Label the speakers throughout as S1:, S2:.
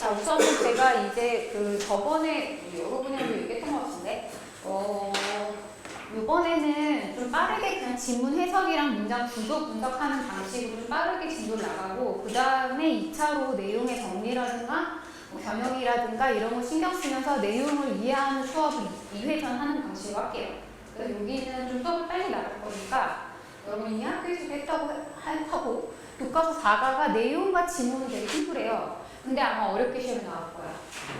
S1: 자, 우선은 제가 이제 저번에 여러분이랑도 얘기했던 것 같은데, 이번에는 좀 빠르게 그냥 지문 해석이랑 문장 구조 분석하는 방식으로 좀 빠르게 진도를 나가고, 그 다음에 2차로 내용의 정리라든가 뭐 변형이라든가 이런 거 신경 쓰면서 내용을 이해하는 수업을 2회전 하는 방식으로 할게요. 그래서 여기는 좀 더 빨리 나갈 거니까 여러분이 학교에서도 했다고 교과서 4가가 내용과 지문은 되게 심플해요. 근데 아마 어렵게 시험에 나올 거야.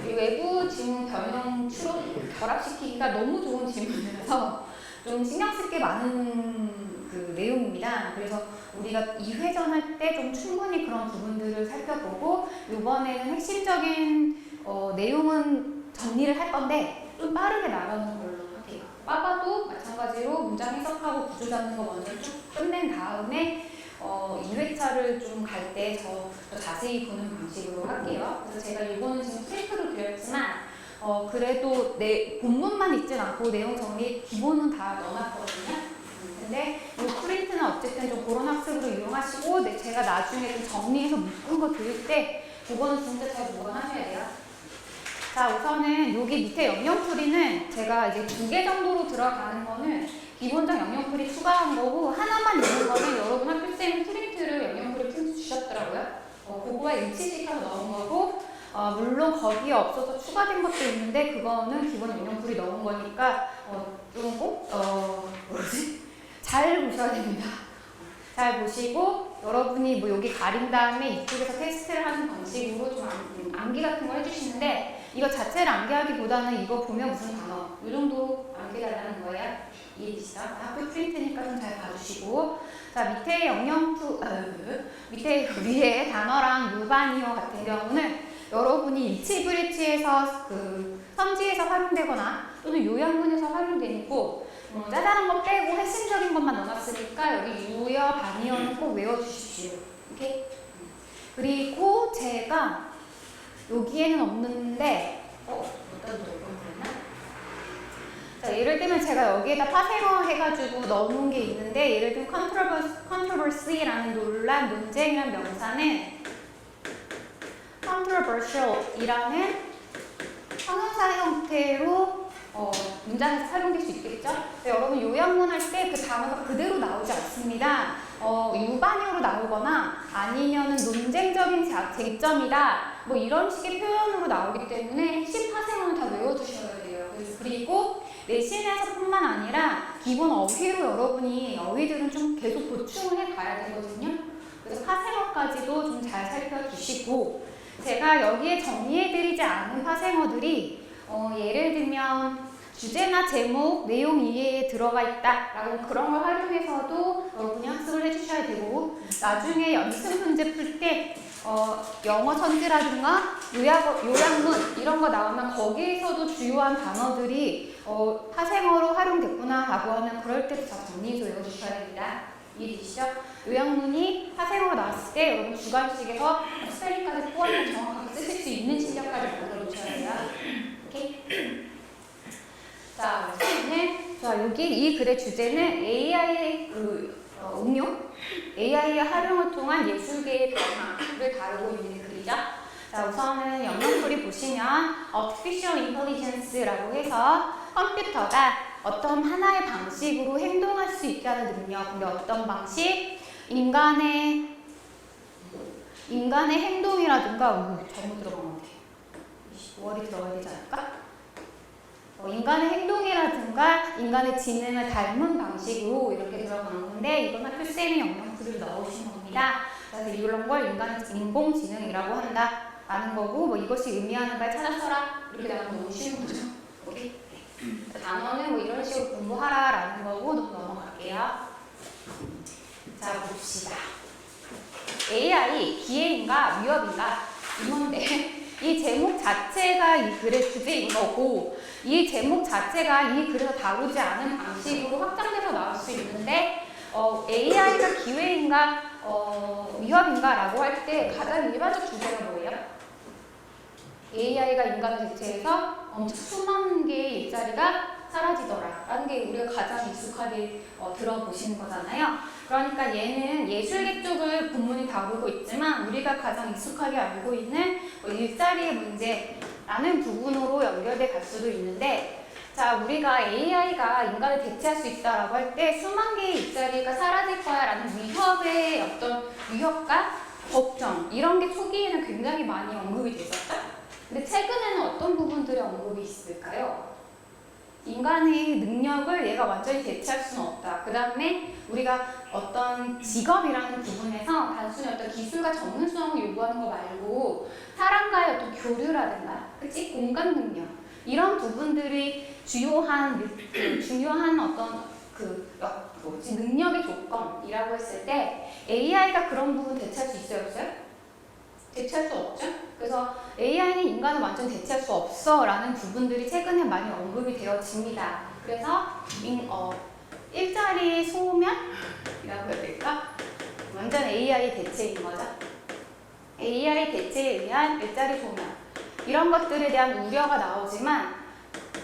S1: 이 외부 지문 변형 추론 결합시키기가 너무 좋은 지문이라서 좀 신경 쓸 게 많은 그 내용입니다. 그래서 우리가 2회전 할 때 좀 충분히 그런 부분들을 살펴보고 이번에는 핵심적인 내용은 정리를 할 건데 좀 빠르게 나가는 걸로 할게요. 빠바도 마찬가지로 문장 해석하고 구조 잡는 거 먼저 쭉 끝낸 다음에 2회차를 좀 갈 때 더 자세히 보는 방식으로 할게요. 그래서 제가 이거는 지금 프린트로 드렸지만 그래도 본문만 읽진 않고 내용 정리 기본은 다 넣어놨거든요. 근데 이 프린트는 어쨌든 좀 그런 학습으로 이용하시고 제가 나중에 좀 정리해서 묶은 거 드릴 때 그거는 진짜 잘 보관하셔야 돼요. 자, 우선은 여기 밑에 영영풀이는 제가 이제 2개 정도로 들어가는 거는 기본적 영영풀이 추가한 거고 하나만 있는 거는 여러분 학교쌤이 프린트를 영영풀이 프린트 주셨더라고요. 그거와 일치시켜서 넣은 거고 물론 거기에 없어서 추가된 것도 있는데 그거는 기본 영영풀이 넣은 거니까 좀 꼭 잘 보셔야 됩니다. 잘 보시고 여러분이 뭐 여기 가린 다음에 이쪽에서 테스트를 하는 방식으로 좀 암기 같은 거 해주시는데 이거 자체를 암기하기보다는 이거 보면 무슨 단어 이 정도 암기달라는 거예요. 이해되시죠? 학교 프린트니까 좀 잘 봐주시고 자 밑에 밑에 위에 단어랑 유반이어 같은 경우는 여러분이 일치불일치에서 선지에서 활용되거나 또는 요약문에서 활용되고 짜잘한 거 빼고 핵심적인 것만 넣어놨으니까 여기 유여, 반이어는 꼭 외워주십시오. 오케이? 그리고 제가 여기에는 없는데 어떤 그랬나? 자, 예를 들면 제가 여기에다 파생어 해가지고 넣어놓은 게 있는데 예를 들면 controversy라는 논란, 논쟁이란 명사는 controversial이라는 형용사 형태로 문장에서 사용될 수 있겠죠? 여러분 요약문 할 때 그 단어가 그대로 나오지 않습니다. 유반어로 나오거나 아니면은 논쟁적인 쟁점이다 뭐 이런 식의 표현으로 나오기 때문에 핵심 파생어는 다 외워두셔야 돼요. 그리고 내신에서뿐만 아니라 기본 어휘로 여러분이 어휘들은 좀 계속 보충을 해 가야 되거든요. 그래서 파생어까지도 좀 잘 살펴주시고 제가 여기에 정리해드리지 않은 파생어들이 예를 들면 주제나 제목, 내용 이해에 들어가 있다라고 그런 걸 활용해서도 여러분이 학습을 해주셔야 되고 나중에 연습 문제 풀 때 영어 천지라든가 요약문 이런 거 나오면 거기에서도 주요한 단어들이 파생어로 활용됐구나 라고 하면 그럴 때도 다 정리해서 외워주셔야 됩니다. 이해되시죠? 요약문이 파생어로 나왔을 때 여러분 주관식에서 스펠링까지 포함해서 정확하게 쓰실 수 있는 실력까지 만들어주셔야 돼요. 오케이? 자, 여기 이 글의 주제는 AI의 응용, AI의 활용을 통한 예술계의 변화를 다루고 있는 글이죠. 자, 우선은 영영풀이 보시면 Artificial Intelligence라고 해서 컴퓨터가 어떤 하나의 방식으로 행동할 수 있게 하는 능력. 근데 어떤 방식? 인간의 행동이라든가 잘못 들어간 것 같아요. 5월이 들어가야 되지 않을까? 인간의 행동이라든가 인간의 지능을 닮은 방식으로 이렇게 들어가는 건데 이건 학교쌤이 영영풀이를 넣으신 겁니다. 그래서 이런 걸 인공지능이라고 한다 라는 거고 뭐 이것이 의미하는 걸 찾아서라 이렇게 나가면 너무 쉬운 거죠. 오케이? 단어는 뭐 이런 식으로 공부하라 라는 거고 넘어갈게요. 자, 봅시다. AI, 기회인가 위협인가 이건데 이 제목 자체가 이 글의 주제인 거고 이 제목 자체가 이 글에서 다루지 않은 방식으로 확장돼서 나올 수 있는데 AI가 기회인가 위협인가 라고 할 때 가장 일반적 주제가 뭐예요? AI가 인간을 대체해서 엄청 수만 개의 일자리가 사라지더라 라는 게 우리가 가장 익숙하게 들어보시는 거잖아요. 그러니까 얘는 예술계 쪽을 본문이 다루고 있지만 우리가 가장 익숙하게 알고 있는 일자리의 문제라는 부분으로 연결돼 갈 수도 있는데, 자, 우리가 AI가 인간을 대체할 수 있다라고 할 때 수만 개의 일자리가 사라질 거야라는 위협의 어떤 위협과 걱정, 이런 게 초기에는 굉장히 많이 언급이 됐었다. 근데 최근에는 어떤 부분들의 언급이 있을까요? 인간의 능력을 얘가 완전히 대체할 수는 없다. 그 다음에 우리가 어떤 직업이라는 부분에서 단순히 어떤 기술과 전문성을 요구하는 거 말고 사람과의 어떤 교류라든가, 그치? 공감 능력, 이런 부분들이 중요한 어떤 능력의 조건이라고 했을 때 AI가 그런 부분 대체할 수 있어요, 없어요? 대체할 수 없죠? 그래서 AI는 인간을 완전 대체할 수 없어 라는 부분들이 최근에 많이 언급이 되어집니다. 그래서 일자리 소멸이라고 해야 될까? 완전 AI 대체인 거죠. AI 대체에 의한 일자리 소멸, 이런 것들에 대한 우려가 나오지만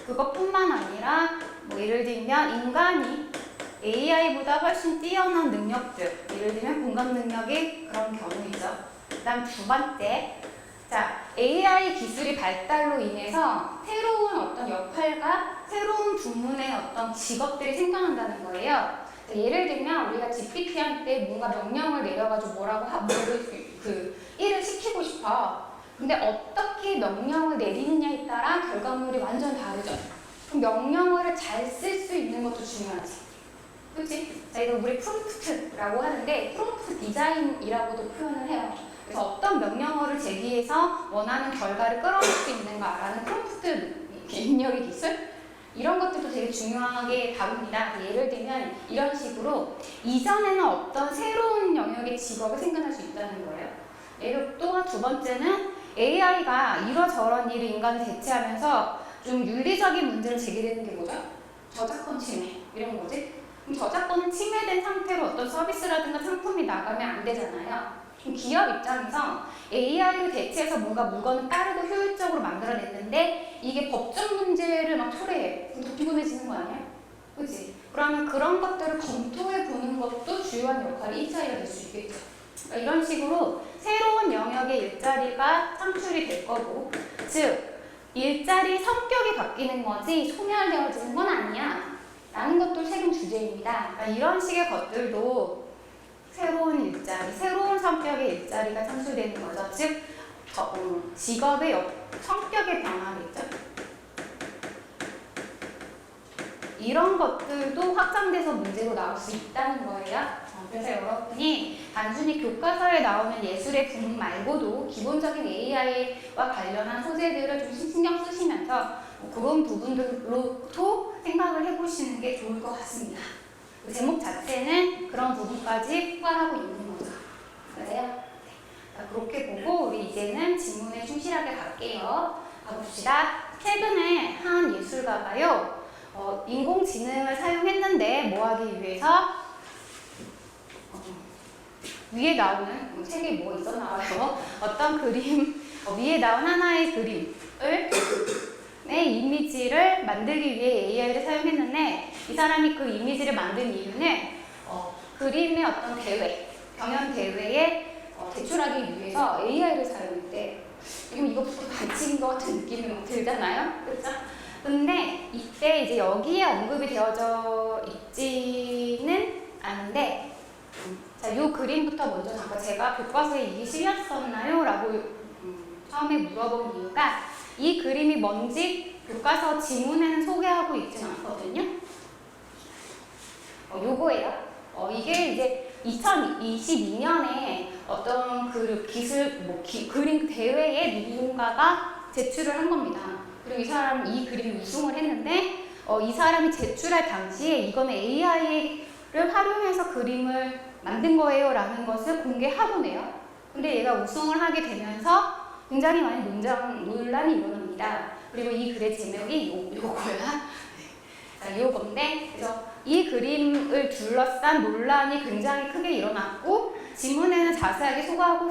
S1: 그것뿐만 아니라 뭐 예를 들면 인간이 AI보다 훨씬 뛰어난 능력들, 예를 들면 공감 능력이 그런 경우이죠. 그 다음 두 번째, 자, AI 기술이 발달로 인해서 새로운 어떤 역할과 새로운 부문의 어떤 직업들이 생겨난다는 거예요. 예를 들면 우리가 GPT한테 뭔가 명령을 내려가지고 일을 시키고 싶어. 근데 어떻게 명령을 내리느냐에 따라 결과물이 완전 다르죠. 그럼 명령어를 잘 쓸 수 있는 것도 중요하지. 그치? 자, 이거 우리 프롬프트라고 하는데 프롬프트 디자인이라고도 표현을 해요. 그래서 어떤 명령어를 제기해서 원하는 결과를 끌어낼 수 있는가라는 프롬프트 입력의 기술? 이런 것들도 되게 중요하게 다룹니다. 예를 들면 이런 식으로 이전에는 없던 새로운 영역의 직업이 생겨날 수 있다는 거예요. 예를 또한 두 번째는 AI가 이러저런 일을 인간을 대체하면서 좀 윤리적인 문제를 제기되는 게 뭐죠? 저작권 침해 이런 거지. 그럼 저작권은 침해된 상태로 어떤 서비스라든가 상품이 나가면 안 되잖아요. 그럼 기업 입장에서 AI를 대체해서 뭔가 물건을 빠르고 효율적으로 만들어냈는데 이게 법적 문제를 막 초래해. 그럼 더 피곤해지는 거 아니야? 그치? 그러면 그런 것들을 검토해 보는 것도 주요한 역할이 일자리가 될 수 있겠죠. 그러니까 이런 식으로 새로운 영역의 일자리가 창출이 될 거고, 즉 일자리 성격이 바뀌는 거지 소멸되어지는 건 아니야 라는 것도 최근 주제입니다. 그러니까 이런 식의 것들도 새로운 일자리, 새로운 성격의 일자리가 창출되는 거죠. 즉 직업의 성격의 변화겠죠. 이런 것들도 확장돼서 문제로 나올 수 있다는 거예요. 그래서 여러분이 단순히 교과서에 나오는 예술의 부분 말고도 기본적인 AI와 관련한 소재들을 좀 신경 쓰시면서 그런 부분들로도 생각을 해보시는 게 좋을 것 같습니다. 그 제목 자체는 그런 부분까지 포괄하고 있는 거죠. 그래요? 네. 자, 그렇게 보고 우리 이제는 질문에 충실하게 갈게요. 가봅시다. 최근에 한 예술가가요, 인공지능을 사용했는데 뭐 하기 위해서 위에 나오는 책에 뭐 있었나 봐요. 어떤 그림, 위에 나온 하나의 그림을 이미지를 만들기 위해 AI를 사용했는데 이 사람이 그 이미지를 만든 이유는 그림의 어떤 대회, 경연 대회에 제출하기 위해서 AI를 사용했대. 이거부터 반칙인 것 같은 느낌이 막 들잖아요. 그렇죠? 근데 이때 이제 여기에 언급이 되어져 있지는 않은데, 자, 이 그림부터 먼저 잠깐 제가 교과서에 이게 실렸었나요? 라고 처음에 물어본 이유가 이 그림이 뭔지 교과서 지문에는 소개하고 있진 않거든요. 요거예요. 이게 이제 2022년에 어떤 그림 대회에 누군가가 제출을 한 겁니다. 그리고 이 그림이 우승을 했는데 이 사람이 제출할 당시에 이거는 AI를 활용해서 그림을 만든 거예요 라는 것을 공개하곤 해요. 근데 얘가 우승을 하게 되면서 굉장히 많이 논란이 일어납니다. 그리고 이 글의 제목이 요거야. 자, 요건데, 그래서 이 그림을 둘러싼 논란이 굉장히 크게 일어났고, 지문에는 자세하게 소개하고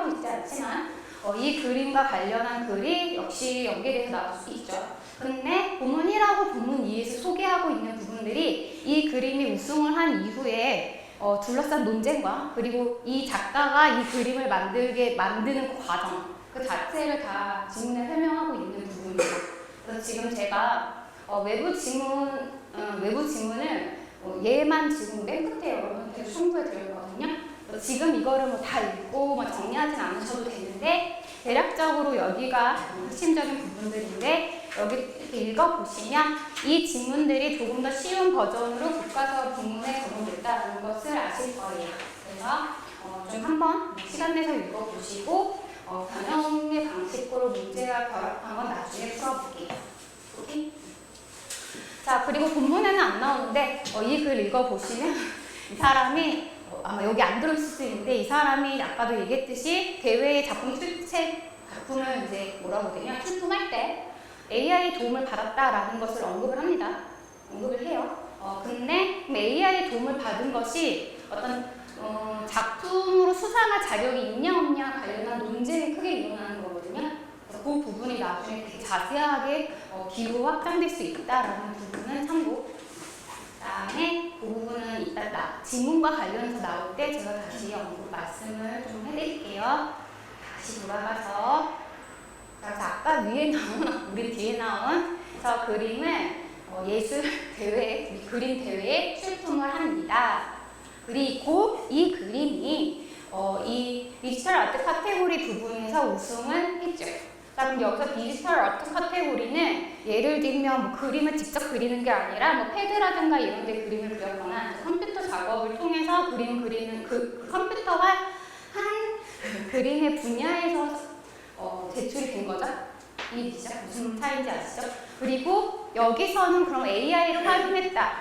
S1: 있지 않지만, 이 그림과 관련한 글이 역시 연계돼서 나올 수 있죠. 근데 본문 1하고 본문 2에서 소개하고 있는 부분들이 이 그림이 우승을 한 이후에 둘러싼 논쟁과 그리고 이 작가가 이 그림을 만드는 과정, 그 자체를 다 지문에 설명하고 있는 부분입니다. 그래서 지금 제가 외부 지문을 얘만 지금 맨 끝에 여러분한테 충분히 드렸거든요. 지금 이거를 뭐 다 읽고 뭐 정리하진 않으셔도 되는데 대략적으로 여기가 핵심적인 부분들인데 여기 이렇게 읽어보시면 이 지문들이 조금 더 쉬운 버전으로 교과서 부문에 적용됐다는 것을 아실 거예요. 그래서 좀 한번 시간 내서 읽어보시고 변형의 방식으로 문제와 결합한 건 나중에 풀어볼게요. 오케이? 자, 그리고 본문에는 안 나오는데 이 글 읽어보시면 이 사람이 아마 여기 안 들어있을 수 있는데 이 사람이 아까도 얘기했듯이 대회의 작품을 이제 뭐라고 되냐 출품할 때 AI 도움을 받았다라는 것을 언급을 합니다. 언급을 해요. 근데 AI의 도움을 받은 것이 어떤 작품으로 수상할 자격이 있냐 없냐 관련한 논쟁이 크게 일어나는 거거든요. 그래서 그 부분이 나중에 되게 자세하게 기로 확장될 수 있다라는 부분은 참고. 그다음에 그 부분은 이따 지문과 관련해서 나올 때 제가 다시 말씀을 좀 해드릴게요. 다시 돌아가서 그래서 아까 위에 나온 우리 뒤에 나온 저 그림을 예술 대회 그림 대회에 출품을 합니다. 그리고 이 그림이 이 디지털 아트 카테고리 부분에서 우승을 했죠. 자, 그럼 여기서 디지털 아트 카테고리는 예를 들면 뭐 그림을 직접 그리는 게 아니라 뭐 패드라든가 이런 데 그림을 그렸거나 컴퓨터 작업을 통해서 그림 그리는 그 컴퓨터가 한 그림의 분야에서 제출이 된 거죠. 이해되시죠? 무슨 차이인지 아시죠? 그리고 여기서는 그럼 AI를 활용했다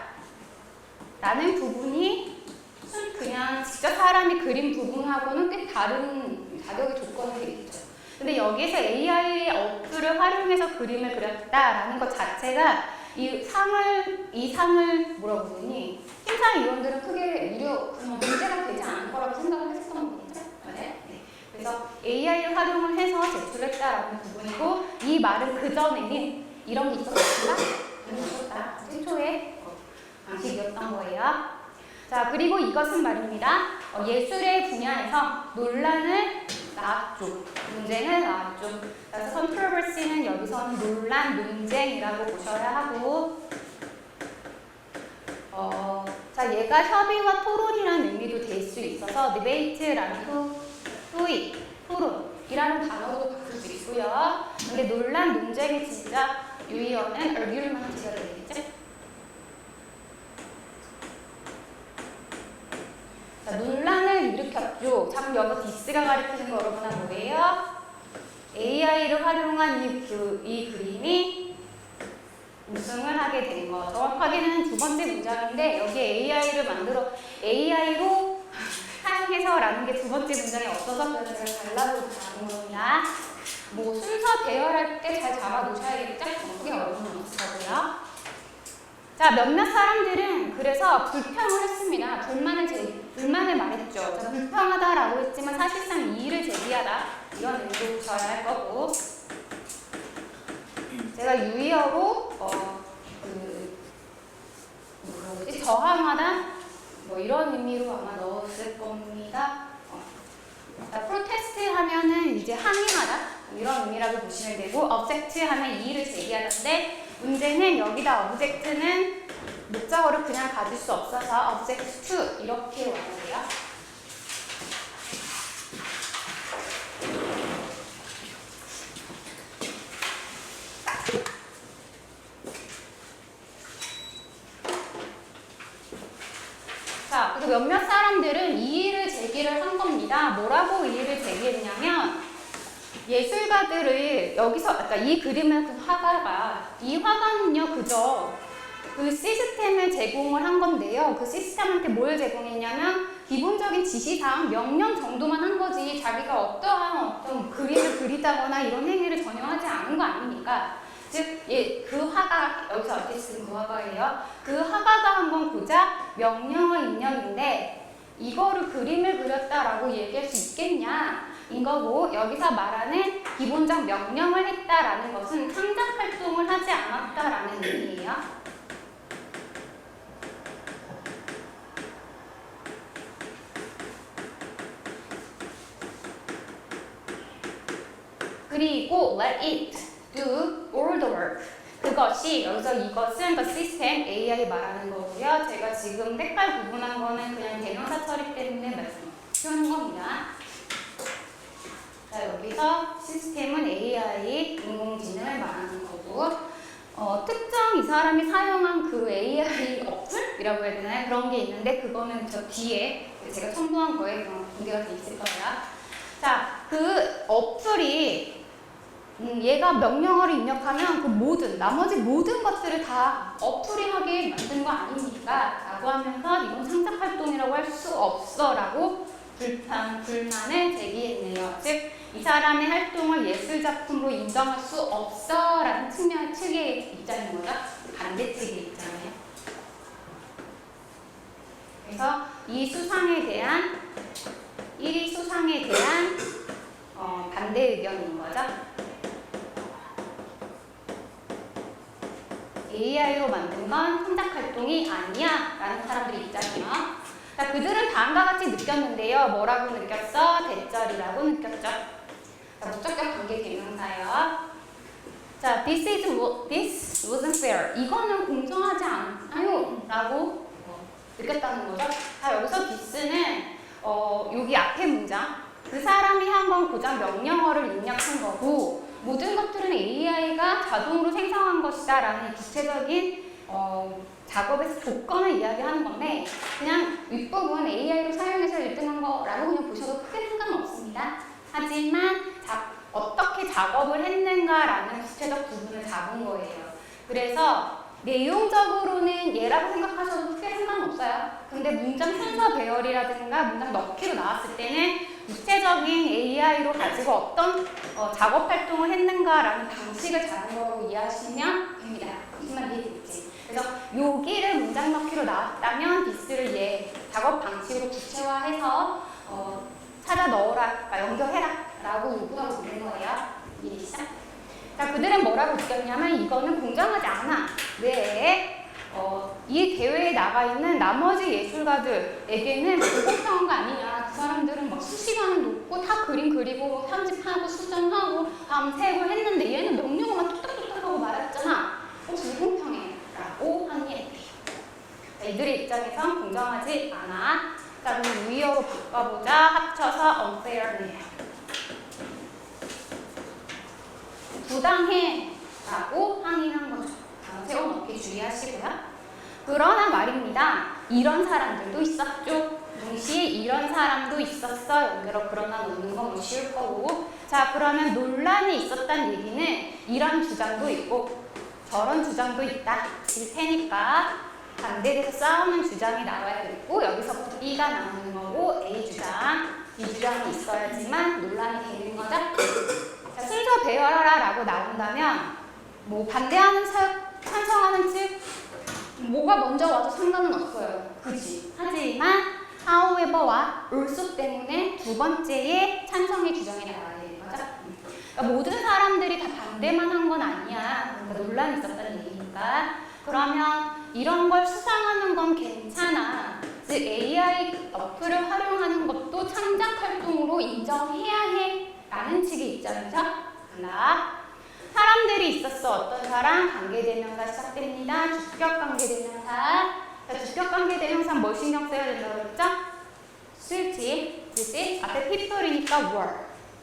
S1: 라는 부분이 그냥 직접 사람이 그린 부분하고는 꽤 다른 자격의 조건이 되겠죠. 근데 여기서 AI의 어플을 활용해서 그림을 그렸다라는 것 자체가 이 상을 뭐라고 그러니 심사위원들은 크게 문제가 되지 않을 거라고 생각을 했었던 거겠죠. 네. 그래서 AI를 활용을 해서 제출했다라는 부분이고 이 말은 그 전에는 이런 게 있었다. 최초의 방식이었던 거예요. 자, 그리고 이것은 말입니다. 예술의 분야에서 논란을 낳았죠. 문제는 낳았죠. 그래서 controversy는 여기서는 논란, 논쟁이라고 보셔야 하고 자, 얘가 협의와 토론이라는 의미도 될 수 있어서 debate라는 토론이라는 단어로도 바꿀 수 있고요. 근데 논란, 논쟁이 진짜 유의어는 argument가 되겠죠? 자, 논란을 일으켰죠. 자, 그럼 여기서 디스가 가리키는 거 여러분아 뭐예요? AI를 활용한 이 그림이 우승을 하게 된 거. 정확하게는 두 번째 문장인데 여기에 AI로 사용해서라는 게 두 번째 문장에 없어서 그래서 제가 잘라서 잡은 겁니다. 뭐 순서 대열할 때 잘 잡아 놓으셔야겠죠? 크게 어려움은 없으시고요. 자, 몇몇 사람들은 그래서 불평을 했습니다. 불만을 말했죠. 자, 불평하다라고 했지만 사실상 이의를 제기하다 이런 의미로 보셔야 할 거고 제가 유의어로 저항하다 뭐 이런 의미로 아마 넣었을 겁니다. 자, 프로테스트 하면은 이제 항의하다 이런 의미라고 보시면 되고 object 하면 이의를 제기하는데 문제는 여기다 object는 목적어를 그냥 가질 수 없어서 object to 이렇게 와야 돼요. 자, 그리고 몇몇 사람들은 이의를 제기를 한 겁니다. 뭐라고 이의를 제기했냐면 예술가들을 여기서 아까 이 그림의 그 이 화가는요 그저 그 시스템을 제공을 한 건데요. 그 시스템한테 뭘 제공했냐면 기본적인 지시사항, 명령 정도만 한 거지 자기가 어떤 그림을 그리다거나 이런 행위를 전혀 하지 않은 거 아닙니까? 즉, 그 화가, 여기서 아티스트는 그 화가예요. 그 화가가 한 건 고작 명령의 입력인데 이거를 그림을 그렸다라고 얘기할 수 있겠냐? 인 거고 여기서 말하는 기본적 명령을 했다라는 것은 창작 활동을 하지 않았다라는 의미예요. 그리고 let it do all the work. 그것이 여기서 이것은 the system AI 말하는 거고요. 제가 지금 색깔 구분한 거는 그냥 대명사 처리 때문에 표현한 겁니다. 자, 여기서 시스템은 AI 인공지능을 말하는 거고 특정 이 사람이 사용한 그 AI 어플이라고 해야 되나요? 그런 게 있는데 그거는 저 뒤에 제가 첨부한 거에 공개가 돼 있을 거예요. 자, 그 어플이 얘가 명령어를 입력하면 그 나머지 모든 것들을 다 어플이 하게 만든 거 아닙니까? 라고 하면서 이건 창작 활동이라고 할 수 없어 라고 불만을 제기했네요. 즉, 이 사람의 활동을 예술작품으로 인정할 수 없어 라는 측의 입장인 거죠. 반대측의 입장이에요. 그래서 이 수상에 대한 1위 수상에 대한 반대 의견인 거죠. AI로 만든 건 창작 활동이 아니야 라는 사람들의 입장이에요. 자, 그들은 다음과 같이 느꼈는데요. 뭐라고 느꼈어? 대절이라고 느꼈죠. 자, 목적격 관계 대명사예요. 자, this wasn't fair. 이거는 공정하지 않아요 라고 느꼈다는 거죠. 자, 여기서 this는 여기 앞에 문장 그 사람이 한 건 고작 명령어를 입력한 거고 모든 것들은 AI가 자동으로 생성한 것이다 라는 구체적인 작업에서 조건을 이야기하는 건데 그냥 윗부분 AI로 사용해서 1등한 거라고 그냥 보셔도 크게 상관없습니다. 하지만 어떻게 작업을 했는가라는 구체적 부분을 잡은 거예요. 그래서 내용적으로는 얘라고 생각하셔도 크게 상관없어요. 근데 문장 순서 배열이라든가 문장 넣기로 나왔을 때는 구체적인 AI로 가지고 어떤 작업 활동을 했는가라는 방식을 잡은 거로 이해하시면 됩니다. 무슨 말인지 이해되겠지? 그래서 여기를 문장 넣기로 나왔다면 this를 얘 작업 방식으로 구체화해서 찾아 넣어라, 그러니까 연결해라 라고 요구하고 있는 거예요. 이해되시죠? 자, 그들은 뭐라고 느꼈냐면 이거는 공정하지 않아. 왜? 이 대회에 나가 있는 나머지 예술가들에게는 불공평한 거 아니냐. 그 사람들은 막 수시간을 놓고 다 그림 그리고 편집하고 수정하고 밤새고 했는데 얘는 명령어만 뚝딱뚝딱 하고 말했잖아. 불공평해 라고 항의했대요. 이들의 입장에선 공정하지 않아. 자, 그럼 위어로 바꿔보자. 합쳐서 unfair네요. 부당해 라고 항의한 거죠. 단어 세워넣기 주의하시고요. 그러나 말입니다. 이런 사람들도 있었죠. 동시에 이런 사람도 있었어. 여기로 그러나 넣는 건 뭐 쉬울 거고. 자, 그러면 논란이 있었다는 얘기는 이런 주장도 있고 저런 주장도 있다. 일 테니까 반대돼서 싸우는 주장이 나와야겠고 여기서부터 B가 나오는 거고 A 주장, B 주장이 있어야지만 논란이 되는 거죠. 자, 순서 배열하라 라고 나온다면 뭐 반대하는 측, 찬성하는 측 뭐가 먼저 와도 상관은 없어요. 그지? 하지만 however와 also 때문에 두 번째의 찬성의 규정이 나와야 되는 거죠. 그러니까 모든 사람들이 다 반대만 한 건 아니야. 그러니까 논란이 있었다는 얘기니까. 그러면 이런 걸 수상하는 건 괜찮아. 즉 AI 어플을 활용하는 것도 창작 활동으로 인정해야 해. 라는 측의 입장이죠. 하나. 사람들이 있었어. 어떤 사람? 관계대명사 시작됩니다. 주격 관계대명사. 자, 주격 관계대명사 뭘 신경 써야 된다고 그랬죠? 수일치, 그치? 앞에 people이니까 were.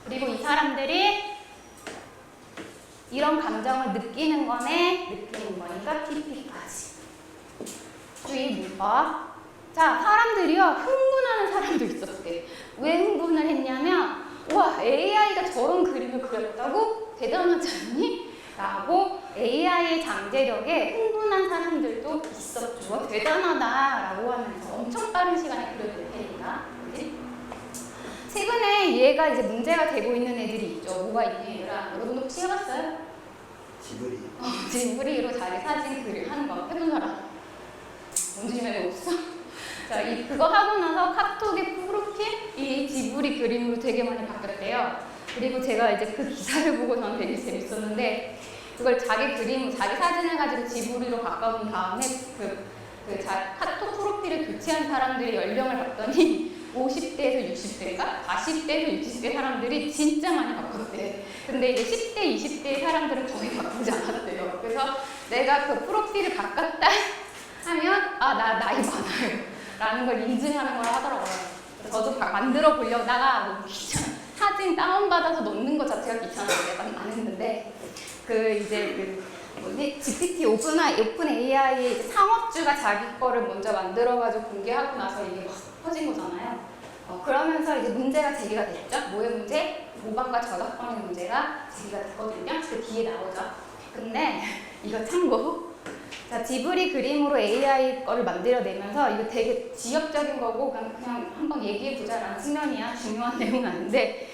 S1: 그리고 이 사람들이 이런 감정을 느끼는 거니까 PP까지. 주의 문법. 자, 사람들이요. 흥분하는 사람도 있었대. 왜 흥분을 했냐면 와, AI가 저런 그림을 그렸다고? 대단하지 않니? 라고 AI의 잠재력에 흥분한 사람들도 있었죠. 대단하다 라고 하면서 엄청 빠른 시간에 그려줄 테니까. 그치? 최근에 얘가 이제 문제가 되고 있는 애들이 있죠. 뭐가 있니 얘들아? 여러분 혹시 해봤어요?
S2: 지브리.
S1: 지브리로 자기 사진 그림 하는 거 해본 사람? 원주님에는 없어? 자, 그거 하고 나서 카톡의 프로필 이 지브리 그림으로 되게 많이 바뀌었대요. 그리고 제가 이제 그 기사를 보고 저는 되게 재밌었는데 그걸 자기 그림, 자기 사진을 가지고 지브리로 바꿔본 다음에 카톡 프로필을 교체한 사람들의 연령을 봤더니 50대에서 60대인가? 40대에서 60대 사람들이 진짜 많이 바꿨대. 근데 이제 10대, 20대 사람들은 거의 바꾸지 않았대요. 그래서 내가 그 프로필을 바꿨다 하면 나 나이 많아요 라는 걸 인증하는 걸 하더라고요. 저도 만들어 보려다가 너무 귀찮아. 사진 다운받아서 넣는 것 자체가 귀찮아서 내가 안 했는데 뭐지? GPT 오픈 AI 이제 상업주가 자기 거를 먼저 만들어가지고 공개하고 나서 이게 막 퍼진 거잖아요. 그러면서 이제 문제가 제기가 됐죠. 뭐의 문제? 모방과 저작권의 문제가 제기가 됐거든요. 그 뒤에 나오죠. 근데 이거 참고. 자, 지브리 그림으로 AI 거를 만들어내면서 이거 되게 지역적인 거고 그냥 한번 얘기해보자라는 측면이야. 중요한 내용은 아닌데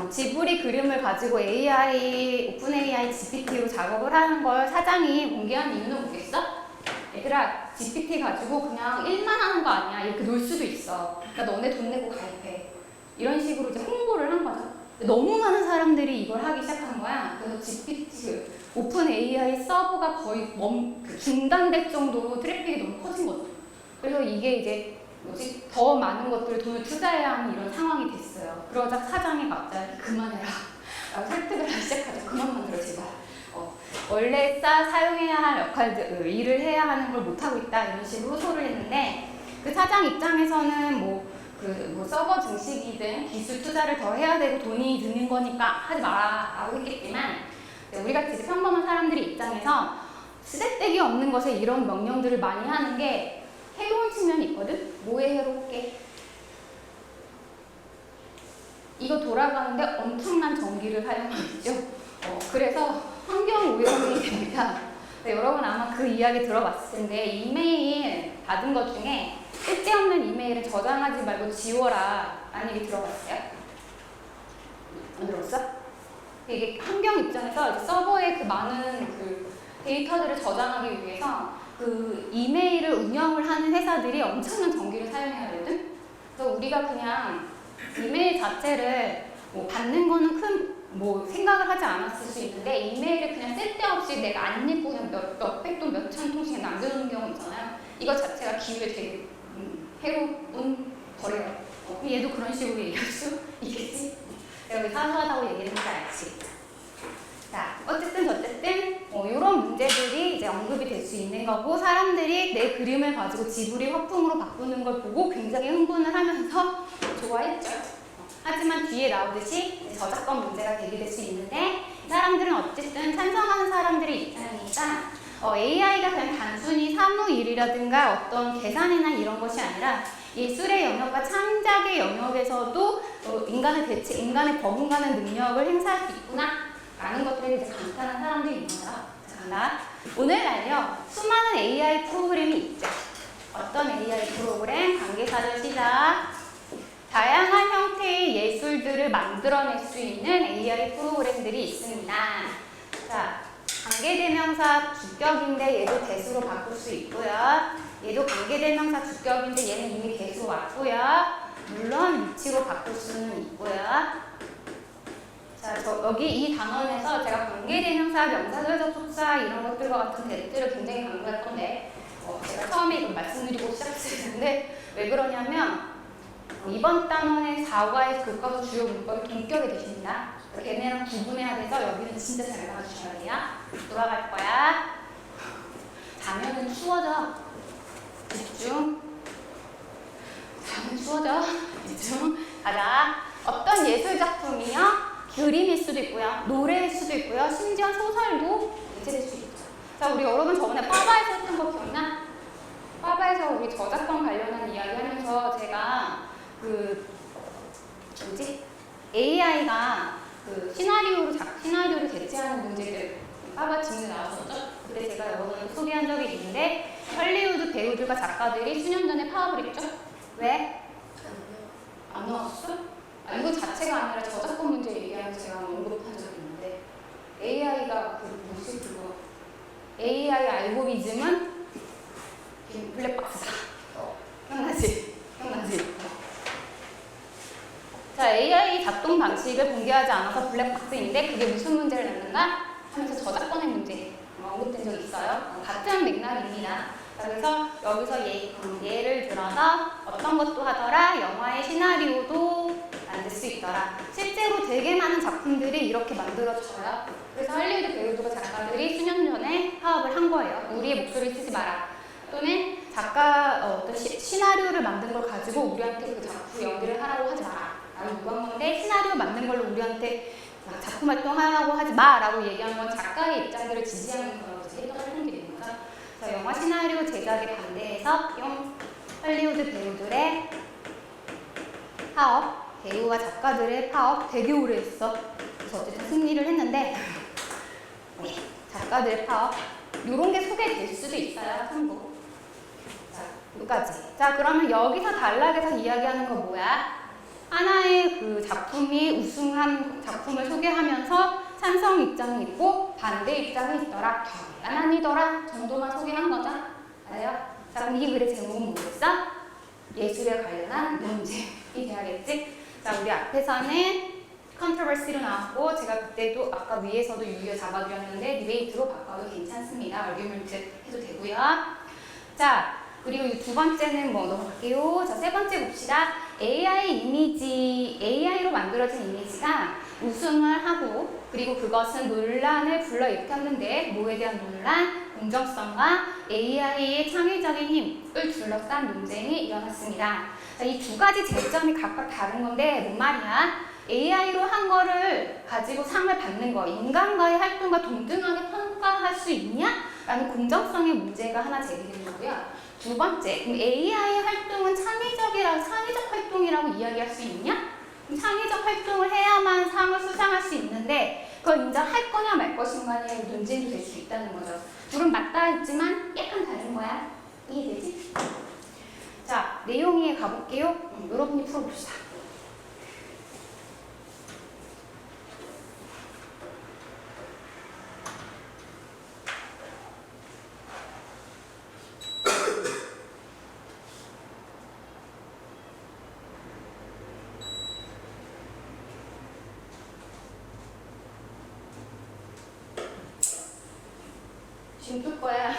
S1: 지브리 그림을 가지고 오픈 AI GPT로 작업을 하는 걸 사장이 공개한 이유는 뭐겠어? 얘들아, GPT 가지고 그냥 일만 하는 거 아니야. 이렇게 놀 수도 있어. 그러니까 너네 돈 내고 가입해. 이런 식으로 이제 홍보를 한 거죠. 너무 많은 사람들이 이걸 하기 시작한 거야. 그래서 GPT, 오픈 AI 서버가 거의 중단될 정도로 트래픽이 너무 커진 거죠. 그래서 이게 이제 더 많은 것들을 돈을 투자해야 하는 이런 상황이 됐어요. 그러자 사장이 갑자기 그만해라 라고 설득을 하기 시작하죠. 그만 만들어 제발. 원래 사용해야 할 역할들, 일을 해야 하는 걸 못하고 있다 이런 식으로 호소를 했는데 그 사장 입장에서는 서버 증식이든 기술 투자를 더 해야 되고 돈이 드는 거니까 하지 마라 라고 했겠지만 우리같이 평범한 사람들의 입장에서 쓰잘데기 없는 것에 이런 명령들을 많이 하는 게 해로운 측면이 있거든? 뭐에 해롭게? 이거 돌아가는데 엄청난 전기를 사용하겠죠? 그래서 환경 오염이 됩니다. 여러분 아마 그 이야기 들어봤을 텐데 이메일 받은 것 중에 쓸데없는 이메일을 저장하지 말고 지워라 라는 얘기 들어봤어요? 안 들었어? 이게 환경 입장에서 이제 서버에 그 많은 그 데이터들을 저장하기 위해서 그 이메일을 운영을 하는 회사들이 엄청난 전기를 사용해야 되거든? 그래서 우리가 그냥 이메일 자체를 받는 거는 큰 생각을 하지 않았을 수 있는데 이메일을 그냥 쓸데없이 내가 안 읽고 그냥 몇백 통, 몇천 통씩 남겨놓는 경우 있잖아요. 이거 자체가 기후에 되게 해로운 거래요. 얘도 그런 식으로 얘기할 수 있겠지? 내가 왜 사소하다고 얘기했는지 알지? 자, 어쨌든 이런 문제들이 이제 언급이 될 수 있는 거고 사람들이 내 그림을 가지고 지브리 화풍으로 바꾸는 걸 보고 굉장히 흥분을 하면서 좋아했죠. 하지만 뒤에 나오듯이 저작권 문제가 제기될 수 있는데 사람들은 어쨌든 찬성하는 사람들의 입장이니까 AI가 그냥 단순히 사무 일이라든가 어떤 계산이나 이런 것이 아니라 예술의 영역과 창작의 영역에서도 인간의 버금가는 능력을 행사할 수 있구나 라는 것들에 이제 감탄한 사람들이 있는 거야. 자, 오늘날요 수많은 AI 프로그램이 있죠. 어떤 AI 프로그램? 관계사절 시작. 다양한 형태의 예술들을 만들어낼 수 있는 AI 프로그램들이 있습니다. 자, 관계대명사 주격인데 얘도 대수로 바꿀 수 있고요. 얘도 관계대명사 주격인데 얘는 이미 대수 왔고요. 물론 위치로 바꿀 수는 있고요. 자, 여기 이 단원에서 제가 관계대명사, 명사절 접속사 이런 것들과 같은 대들을 굉장히 강조할 건데 제가 처음에 이거 말씀드리고 시작했는데 왜 그러냐면 이번 단원의 4과의 교과서 주요 문법이 동격이 되십니다. 걔네랑 구분해야 돼서 여기는 진짜 잘 봐주셔야 돼요. 돌아갈 거야. 자면은 추워져. 집중. 자면 추워져. 집중. 가자. 어떤 예술작품이요? 그림일 수도 있고요. 노래일 수도 있고요. 심지어 소설도 대체될 수 있죠. 자, 우리 여러분 저번에 빠바에서 했던 거 기억나? 빠바에서 우리 저작권 관련한 이야기 하면서 제가 AI가 시나리오를 대체하는 문제들 빠바 질문이 나왔었죠? 그때 제가 여러분한테 소개한 적이 있는데 할리우드 배우들과 작가들이 수년 전에 파업을 했죠? 왜? 안 나왔어? 이거 자체가 아니라 저작권 문제 얘기하면서 제가 언급한 적이 있는데 AI가 AI 알고리즘은 블랙박스다. 기억나지? 자, AI 작동 방식을 공개하지 않아서 블랙박스인데 그게 무슨 문제를 낳는가? 하면서 저작권의 문제 언급된 적이 있어요. 같은 맥락입니다. 자, 그래서 여기서 예를 들어서 어떤 것도 하더라. 영화의 시나리오도 만들 수 있더라. 실제로 되게 많은 작품들이 이렇게 만들어져요. 그래서 할리우드 배우들과 작가들이 수년 전에 파업을 한 거예요. 우리의 목소리를 쓰지 마라. 또는 작가 어떤 시나리오를 만든 걸 가지고 우리한테 그 작품 연기를 하라고 하지 마라. 라고 요구한 건데 시나리오 만든 걸로 우리한테 작품 활동하라고 하지 마. 라고 얘기한 건 작가의 입장들을 지지하는 거라고 해석을 하는 게 되는 거죠. 그래서 영화 시나리오 제작에 반대해서 할리우드 배우들의 파업, 배우와 작가들의 파업 되게 오래 했어. 그래서 어쨌든 승리를 했는데 네, 작가들의 파업 이런 게 소개될 수도 있어요. 참고. 자, 여기까지. 자, 그러면 여기서 단락에서 이야기하는 거 뭐야? 하나의 그 작품이 우승한 작품을 소개하면서 찬성 입장이 있고 반대 입장이 있더라. 결이 아니더라 정도만 소개한 거죠. 알아요? 자, 그럼 이 글의 제목은 뭐겠어? 예술에 관련한 논쟁이 돼야겠지? 자, 우리 앞에서는 컨트로버시로 나왔고 제가 그때도 아까 위에서도 유의어 잡아드렸는데 디베이트로 바꿔도 괜찮습니다. 얼규먼트 해도 되고요. 자, 그리고 이 두 번째는 뭐 넘어갈게요. 자, 세 번째 봅시다. AI로 만들어진 이미지가 우승을 하고 그리고 그것은 논란을 불러일으켰는데 뭐에 대한 논란? 공정성과 AI의 창의적인 힘을 둘러싼 논쟁이 일어났습니다. 자, 이 두 가지 쟁점이 각각 다른 건데 뭔 말이야? AI로 한 거를 가지고 상을 받는 거, 인간과의 활동과 동등하게 평가할 수 있냐? 라는 공정성의 문제가 하나 제기되는 거고요. 두 번째, 그럼 AI 활동은 창의적 활동이라고 이야기할 수 있냐? 창의적 활동을 해야만 상을 수상할 수 있는데 그걸 인정할 거냐 말 것인가의 논쟁도 될 수 있다는 거죠. 둘은 맞닿아 있지만 약간 다른 거야. 이해되지? 자, 내용에 가볼게요. 여러분이 풀어봅시다. 지금 뜰 거야.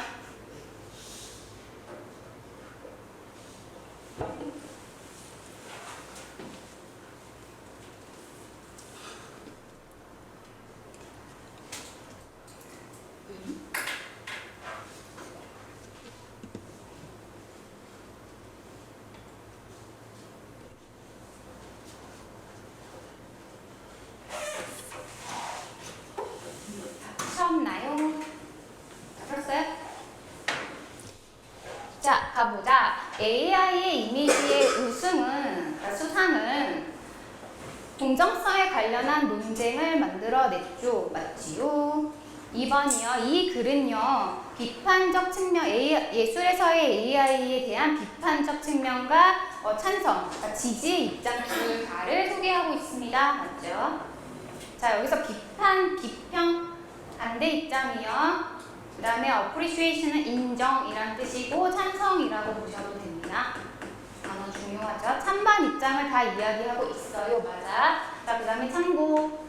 S1: 처음나요? 풀었어요? 자, 가보자. AI의 이미지의 수상은 공정성에 관련한 논쟁을 만들어냈죠. 맞지요? 2번이요. 이 글은요. 비판적 측면, 예술에서의 AI에 대한 비판적 측면과 찬성, 그러니까 지지의 입장 둘 다를 소개하고 있습니다. 맞죠? 자, 여기서 비평, 반대 입장이요. 그 다음에 appreciation은 인정이란 뜻이고 찬성이라고 보셔도 됩니다. 단어 중요하죠. 찬반 입장을 다 이야기하고 있어요. 맞아. 자, 그 다음에 참고.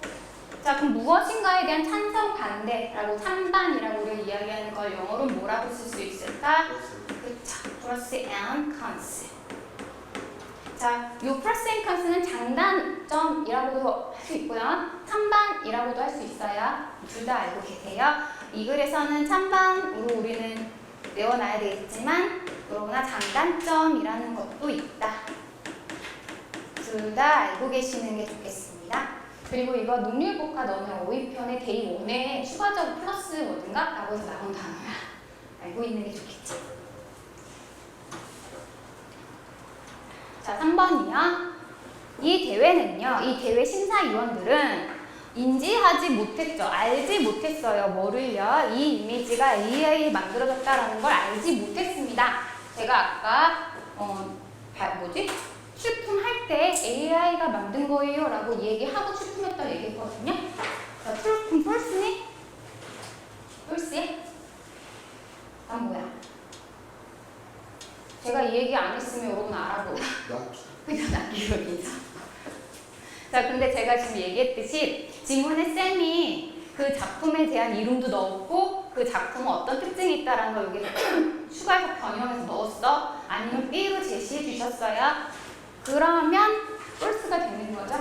S1: 자, 그럼 무엇인가에 대한 찬성, 반대라고 찬반이라고 우리가 이야기하는 걸 영어로 뭐라고 쓸 수 있을까? 그쵸. plus and cons. 자, 요 plus and cons는 장단점이라고도 할 수 있고요. 찬반이라고도 할 수 있어요. 둘 다 알고 계세요. 이 글에서는 찬반으로 우리는 외워놔야 되겠지만 그러나 장단점이라는 것도 있다. 둘 다 알고 계시는 게 좋겠습니다. 그리고 이거 능률복화 너는 어휘편의 데이 1에 추가적으로 플러스 뭐든가 라고 해서 나온 단어야. 알고 있는 게 좋겠지. 자, 3번이요. 이 대회 심사위원들은 인지하지 못했죠. 알지 못했어요. 뭐를요? 이 이미지가 AI에 만들어졌다라는 걸 알지 못했습니다. 제가 아까 출품할 때 AI가 만든 거예요 라고 얘기하고 출품했다고 얘기했거든요. 자, 트루, 폴스니? 폴스에? 난 뭐야? 제가 이 얘기 안 했으면 여러분 알아보라. 그냥 낚이거든요. 자, 근데 제가 지금 얘기했듯이 지문에 쌤이 그 작품에 대한 이름도 넣었고 그 작품은 어떤 특징이 있다라는 걸 여기 추가해서 변형해서 넣었어. 아니면 B로 제시해 주셨어요. 그러면 false가 되는 거죠.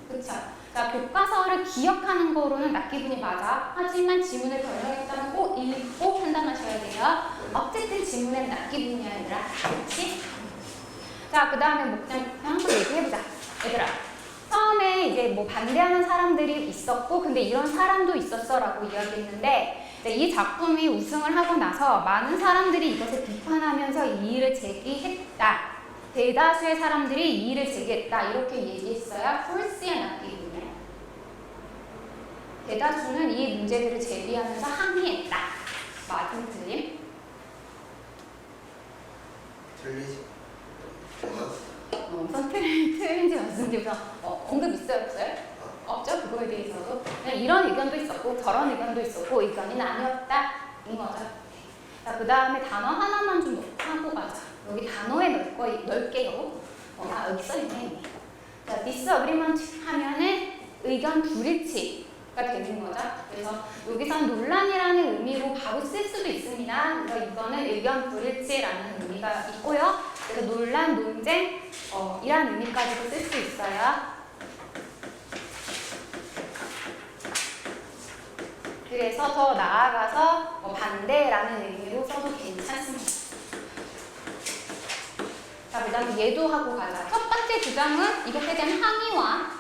S1: 그쵸? 자, 교과서를 기억하는 거로는 낫기분이 맞아. 하지만 지문을 변형했다면 꼭 읽고 판단하셔야 돼요. 어쨌든 지문에는 낫기분이 아니라. 그렇지? 자, 그 다음에 목장 한번 얘기해보자. 얘들아. 처음에 이제 뭐 반대하는 사람들이 있었고, 근데 이런 사람도 있었어 라고 이야기했는데, 이 작품이 우승을 하고 나서 많은 사람들이 이것을 비판하면서 이의를 제기했다. 대다수의 사람들이 이의를 제기했다. 이렇게 얘기했어요. false의 낫기분이에요. 대다수는 이 문제들을 제기하면서 항의했다. 맞은 틀림?
S2: 틀리지.
S1: 우선 틀린지 맞는지 우선 언급 있어요? 없어요? 없죠? 그거에 대해서도. 그냥 이런 의견도 있었고 저런 의견도 있었고 의견이 나뉘었다. 인 거죠. 자, 그 다음에 단어 하나만 좀 하고 가자. 여기 단어에 넣을게요. 여기 써있네. 자, disagreement 하면은 의견 불일치가 되는 거죠. 그래서 여기선 논란이라는 의미로 바로 쓸 수도 있습니다. 그래서 이거는 의견 불일치라는 의미가 있고요. 그래서 논란, 논쟁, 이란 의미까지도 쓸 수 있어요. 그래서 더 나아가서 반대라는 의미로 써도 괜찮습니다. 자, 그 다음에 얘도 하고 가자. 첫 번째 주장은 이것에 대한 항의와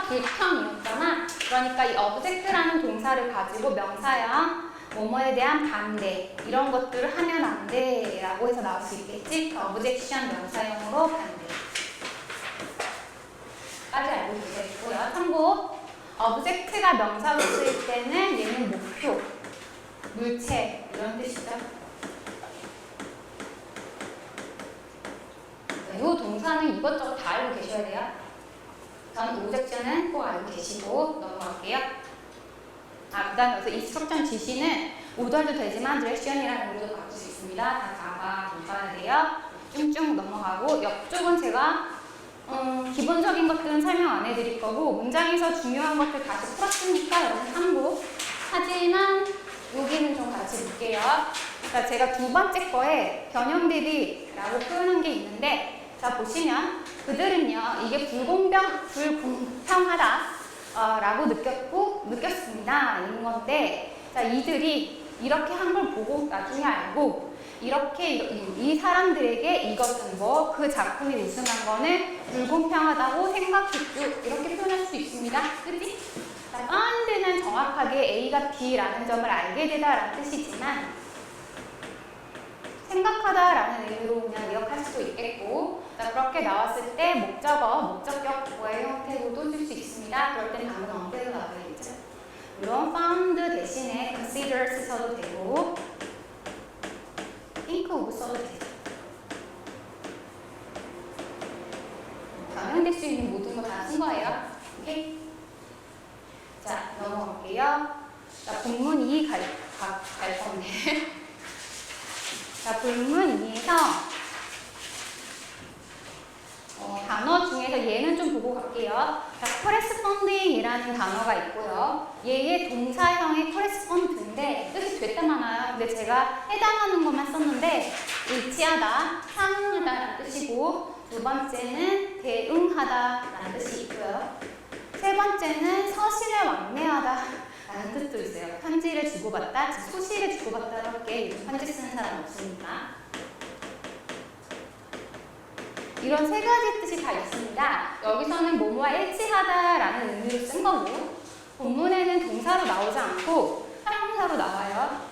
S1: 불평이었잖아. 그러니까 이 object라는 동사를 가지고 명사형, 뭐뭐에 대한 반대, 이런 것들을 하면 안 돼 라고 해서 나올 수 있겠지? objection 명사형으로 반대. 까지 알고 계시고요. 참고, object가 명사로 쓰일 때는 얘는 목표, 물체, 이런 뜻이죠. 이 동사는 이것저것 다 알고 계셔야 돼요. 저는 objection은 꼭 알고 계시고 넘어갈게요. 그 다음에 여기서 instruction 지시는 오더도 되지만 direction이라는 의미로 바꿀 수 있습니다. 다 잡아 놓아야 돼요. 쭉쭉 넘어가고 옆쪽은 제가 기본적인 것들은 설명 안 해드릴 거고 문장에서 중요한 것들 다시 풀었으니까 여러분 참고. 하지만 여기는 좀 같이 볼게요. 그러니까 제가 두 번째 거에 변형 대비라고 표현한 게 있는데 자 보시면 그들은요 이게 불공평하다 라고 느꼈습니다. 이런 건데 자 이들이 이렇게 한 걸 보고 나중에 알고 이렇게 이 사람들에게 이것은 뭐 그 작품이 우승한 거는 불공평하다고 생각했죠. 이렇게 표현할 수 있습니다. 그치? 자, find는 정확하게 A가 B라는 점을 알게 되다라는 뜻이지만 생각하다라는 의미로 그냥 기억할 수도 있겠고 자, 그렇게 나왔을 때 목적격 보의 형태로도 쓸 수 있습니다. 그럴 땐 다른 형태로 나와야겠죠. 물론 found 대신에 consider 써도 되고 think of 써도 되죠. 변형될 수 있는 모든 거 다 쓴 거예요. 오케이? 자, 넘어갈게요. 자, 본문 2 갈 건데. 자, 본문 2에서 단어 중에서 얘는 좀 보고 갈게요. 자, corresponding이라는 단어가 있고요. 얘의 동사형의 correspond인데 뜻이 됐다 많아요. 근데 제가 해당하는 것만 썼는데 일치하다, 상응하다라는 뜻이고 두 번째는 대응하다라는 뜻이 있고요. 세 번째는 서신을 왕래하다라는 뜻도 있어요. 편지를 주고받다, 소식을 주고받다밖에 요즘 편지 쓰는 사람 없으니까. 이런 세 가지 뜻이 다 있습니다. 여기서는 뭐뭐와 일치하다라는 의미로 쓴 거고 본문에는 동사로 나오지 않고 형용사로 나와요.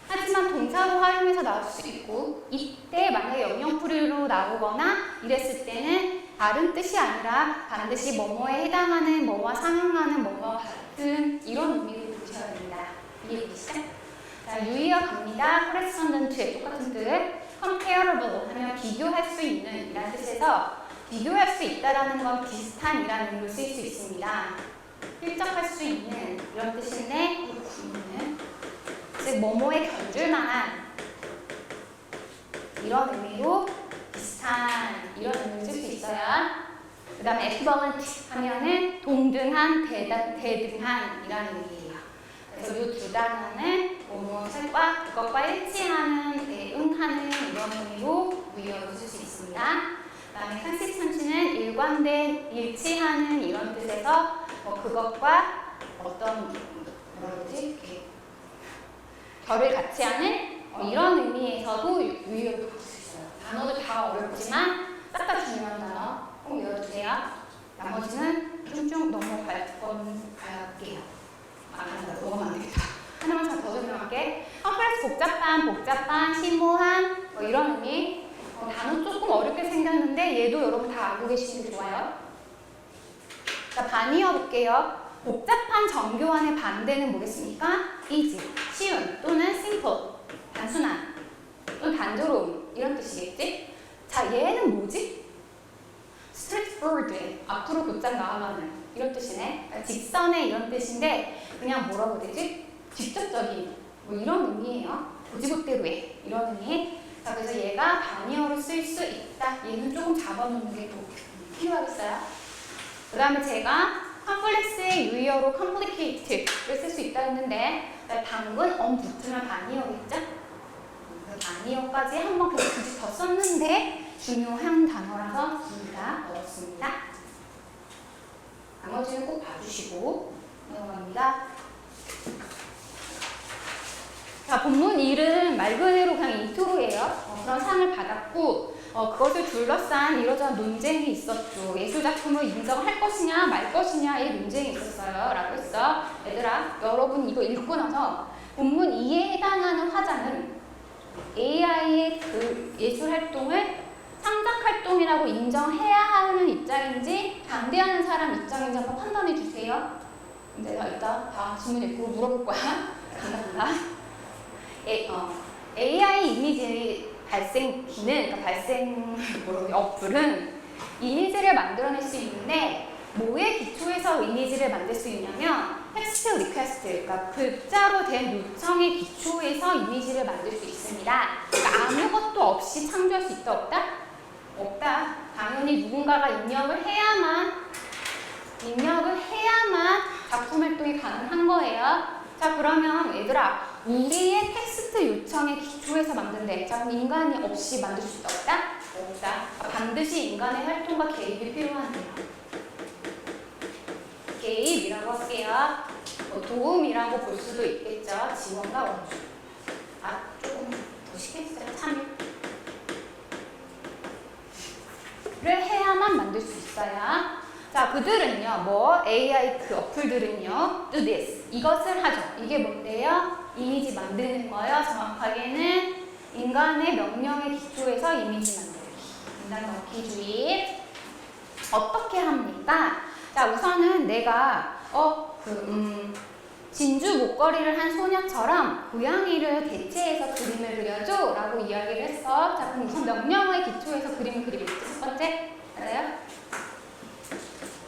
S1: 하지만 동사로 활용해서 나올 수 있고 이때 만약에 영영풀이로 나오거나 이랬을 때는 다른 뜻이 아니라 반드시 뭐뭐에 해당하는 뭐와 상응하는 뭐와 같은 이런 의미로 보셔야 됩니다. 이해되시죠? 자, 유의어 갑니다. correspondent의 똑같은 뜻. comparable 하면 비교할 수 있는 이라는 뜻에서 비교할 수 있다라는 건 비슷한이라는 의미로 쓰일 수 있습니다. 필적할 수 있는 이런 뜻인데 즉 뭐뭐에 견줄만한 이런 의미로 비슷한 이런 의미를 쓸 수 있어요. 그 다음에 equivalent 하면은 동등한, 대등한 이라는 의미예요. 그래서 이 두 단어는 무엇과 그것과 일치하는, 대응하는 이런 의미로 위어로 쓸 수 있습니다. 그 다음에 consistency는 일관된, 일치하는 이런 뜻에서 그것과 어떤 뭐라 그러지? 이렇게 결을 같이 하는 이런 의미에서도 위어로 쓸 수 있어요. 단어도 다 어렵지만 딱 다 중요한 단어 꼭 외워주세요. 나머지는 쭉쭉 넘어갈게요. 넘어가면 안 되겠다. 하나만 더 설명할게. 컴플렉스 복잡한, 심오한 이런 의미. 단어 조금 어렵게 생겼는데 얘도 여러분 다 알고 계시는 게 좋아요. 자, 반이어 볼게요. 복잡한 정교한의 반대는 뭐겠습니까? easy, 쉬운 또는 simple, 단순한 또는 단조로움 이런 뜻이겠지? 자, 얘는 뭐지? straightforward, 앞으로 곧장 나아가는 이런 뜻이네. 그러니까 직선의 이런 뜻인데 그냥 뭐라고 해야 되지? 직접적인 이런 의미예요. 고지고대로의 이런 의미. 자, 그래서 얘가 반이어로 쓸 수 있다. 얘는 조금 잡아놓는 게 필요하겠어요. 그 다음에 제가 컴플렉스의 유의어로 complicate를 쓸 수 있다 했는데 당근 붙으면 반이어겠죠? 반이어까지 한번 굳이 더 썼는데 중요한 단어라서 둘다 넣었습니다. 나머지는 꼭 봐주시고 넘어갑니다. 자, 본문 1은 말 그대로 그냥 인트로예요. 그런 상을 받았고 그것을 둘러싼 이러저런 논쟁이 있었죠. 예술작품을 인정할 것이냐 말 것이냐의 논쟁이 있었어요. 라고 했어. 얘들아, 여러분 이거 읽고 나서 본문 2에 해당하는 화자는 AI의 그 예술활동을 창작활동이라고 인정해야 하는 입장인지 반대하는 사람 입장인지 한번 판단해 주세요. 내가 이따 다 질문 읽고 물어볼 거야. 간다. AI 이미지 발생 기능, 그러니까 발생 어플은 이미지를 만들어낼 수 있는데 뭐에 기초해서 이미지를 만들 수 있냐면 텍스트 리퀘스트, 그러니까 글자로 된 요청에 기초해서 이미지를 만들 수 있습니다. 그러니까 아무것도 없이 창조할 수 있다 없다? 없다. 당연히 누군가가 입력을 해야만 작품 활동이 가능한 거예요. 자, 그러면 얘들아, 우리의 텍스트 요청에 기초해서 만든대. 자, 그럼 인간이 없이 만들 수 있다 없다? 없다. 반드시 인간의 활동과 개입이 필요한데요. 개입이라고 할게요. 도움이라고 볼 수도 있겠죠. 지원과 원주. 조금 더 쉽게 쓰자. 참여. 를 해야만 만들 수 있어요. 자, 그들은요, AI 그 어플들은요, do this. 이것을 하죠. 이게 뭔데요? 이미지 만드는 거예요. 정확하게는 인간의 명령에 기초해서 이미지 만들기. 인간 넣기주의. 어떻게 합니까? 자, 우선은 내가, 진주 목걸이를 한 소녀처럼 고양이를 대체해서 그림을 그려줘 라고 이야기를 했어. 자, 그럼 우선 명령에 기초해서 그림을 그리겠지. 첫 번째. 알아요?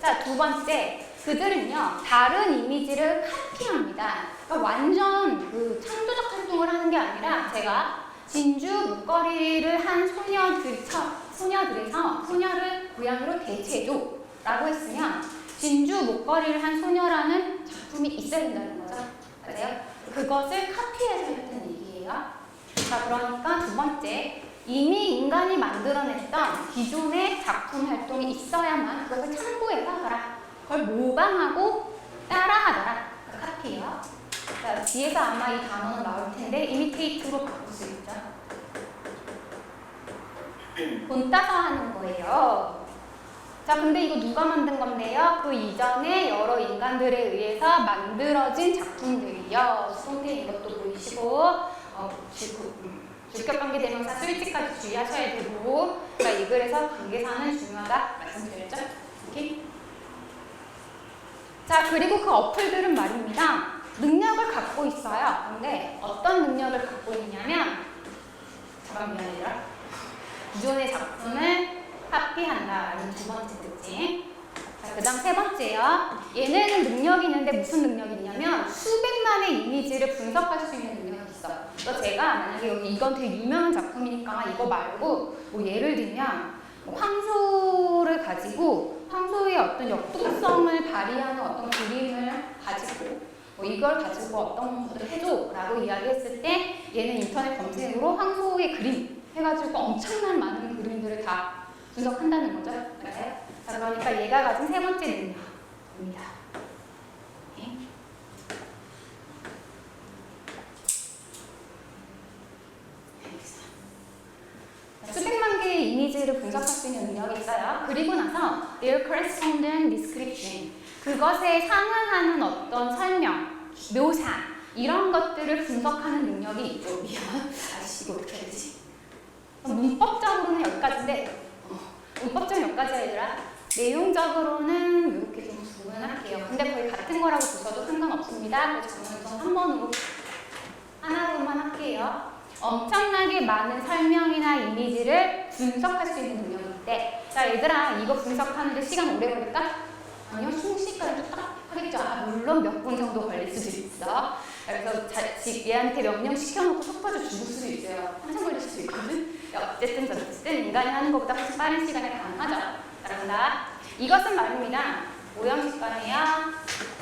S1: 자, 두 번째. 그들은요, 다른 이미지를 카피합니다. 그러니까 완전 그 창조적 활동을 하는 게 아니라 제가 진주 목걸이를 한 소녀들에서 소녀를 고양이로 대체해줘 라고 했으면 진주 목걸이를 한 소녀라는 작품이 있어야 된다는 거죠. 알아요? 그것을 카피해서 했다는 얘기예요. 자, 그러니까 두 번째. 이미 인간이 만들어냈던 기존의 작품 활동이 있어야만 그것을 참고해서 하더라. 그걸 모방하고 따라하더라. 카피예요. 자, 뒤에서 아마 이 단어는 나올 텐데 imitate로 바꿀 수 있죠. 본따서 하는 거예요. 자, 근데 이거 누가 만든 건데요? 그 이전에 여러 인간들에 의해서 만들어진 작품들이요. 수동태 이것도 보이시고 주격 관계대명사 수일치까지 주의하셔야 되고, 그러니까 이 글에서 관계사는 중요하다 말씀드렸죠? 오케이? 자, 그리고 그 어플들은 말입니다. 능력을 갖고 있어요. 근데 어떤 능력을 갖고 있냐면, 잠깐 미안해라. 기존의 작품을 카피한다라는 두 번째 특징. 자, 그 다음 세 번째요. 얘네는 능력이 있는데 무슨 능력이 있냐면 수백만의 이미지를 분석할 수 있는 능력이 있어요. 그래서 제가 만약에 여기 이건 되게 유명한 작품이니까 이거 말고 예를 들면 황소를 가지고 황소의 어떤 역동성을 발휘하는 어떤 그림을 가지고 뭐 이걸 가지고 어떤 것을 해줘 라고 이야기했을 때 얘는 인터넷 검색으로 황소의 그림 해가지고 엄청난 많은 그림들을 다 분석한다는 거죠. 맞아요? 자, 그러니까 얘가 가진 세 번째 능력입니다. 네. 수백만 개의 이미지를 분석할 수 있는 능력이 있어요. 그리고 나서 their corresponding description, 그것에 상응하는 어떤 설명, 묘사 이런 것들을 분석하는 능력이 있죠. 미안, 아이씨 이거 어떻게 해야 되지? 문법적으로는 여기까지인데 문법적으로 여기까지야 얘들아. 내용적으로는 이렇게 좀 구분할게요. 근데 거의 같은 거라고 보셔도 상관없습니다. 그래서 저는 우선 한 번으로 하나로만 할게요. 엄청나게 많은 설명이나 이미지를 분석할 수 있는 능력이 있대. 자 얘들아 이거 분석하는데 시간 오래 걸릴까? 아니요, 20시까지 딱 하겠죠. 아, 물론 몇 분 정도 걸릴 수도 있어. 그래서 얘한테 명령 시켜놓고 속도를 죽을 수도 있어요. 한참 걸릴 수도 있거든. 어쨌든 인간이 하는 것보다 훨씬 빠른 시간에 가능하죠. 따라간다. 이것은 말입니다. 오형식반이에요.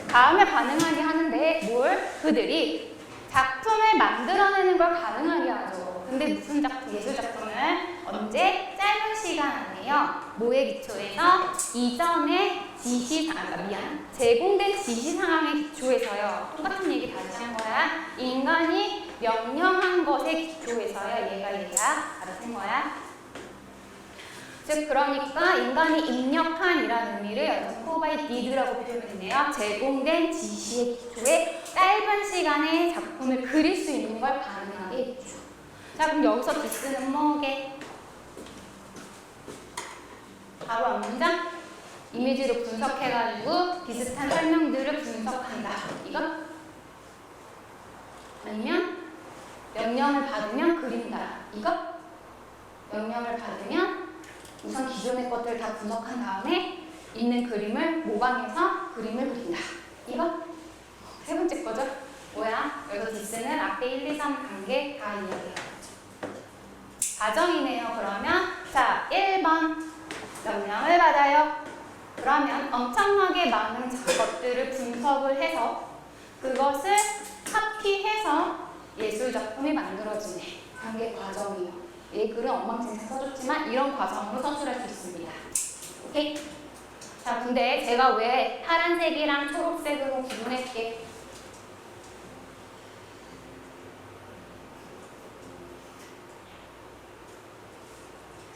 S1: 다음에 가능하게 하는데 뭘? 그들이 작품을 만들어내는 걸 가능하게 하죠. 근데 무슨 작품, 예술 작품을 언제? 짧은 시간 안에요. 뭐에 기초해서? 이전에 제공된 지시 상황에 기초해서요. 똑같은 얘기 다시 한 거야. 인간이 명령한 것에 기초해서요. 얘가 알아듣는 거야. 즉 그러니까 인간이 입력한이라는 의미를 여기서 provided라고 표현했네요. 제공된 지시의 기초에 짧은 시간에 작품을 그릴 수 있는 걸 가능하게 해주죠. 자 그럼 여기서 this는 뭐게? 바로 앞문장? 이미지로 분석해가지고 비슷한 설명들을 분석한다. 이거? 아니면 명령을 받으면 그린다. 이거? 명령을 받으면 우선 기존의 것들을 다 분석한 다음에 있는 그림을 모방해서 그림을 그린다. 이거? 세 번째 거죠? 뭐야? 여기서 this는 앞에 1, 2, 3 단계 다 이야기해요. 과정이네요. 그러면 자 1번 명령을 받아요. 그러면 엄청나게 많은 것들을 분석을 해서 그것을 합의해서 예술작품이 만들어지네. 단계 과정이에요. 이 글은 엉망진창 써줬지만 이런 과정으로 서술할 수 있습니다. 오케이? 자, 근데 제가 왜 파란색이랑 초록색으로 구분할게?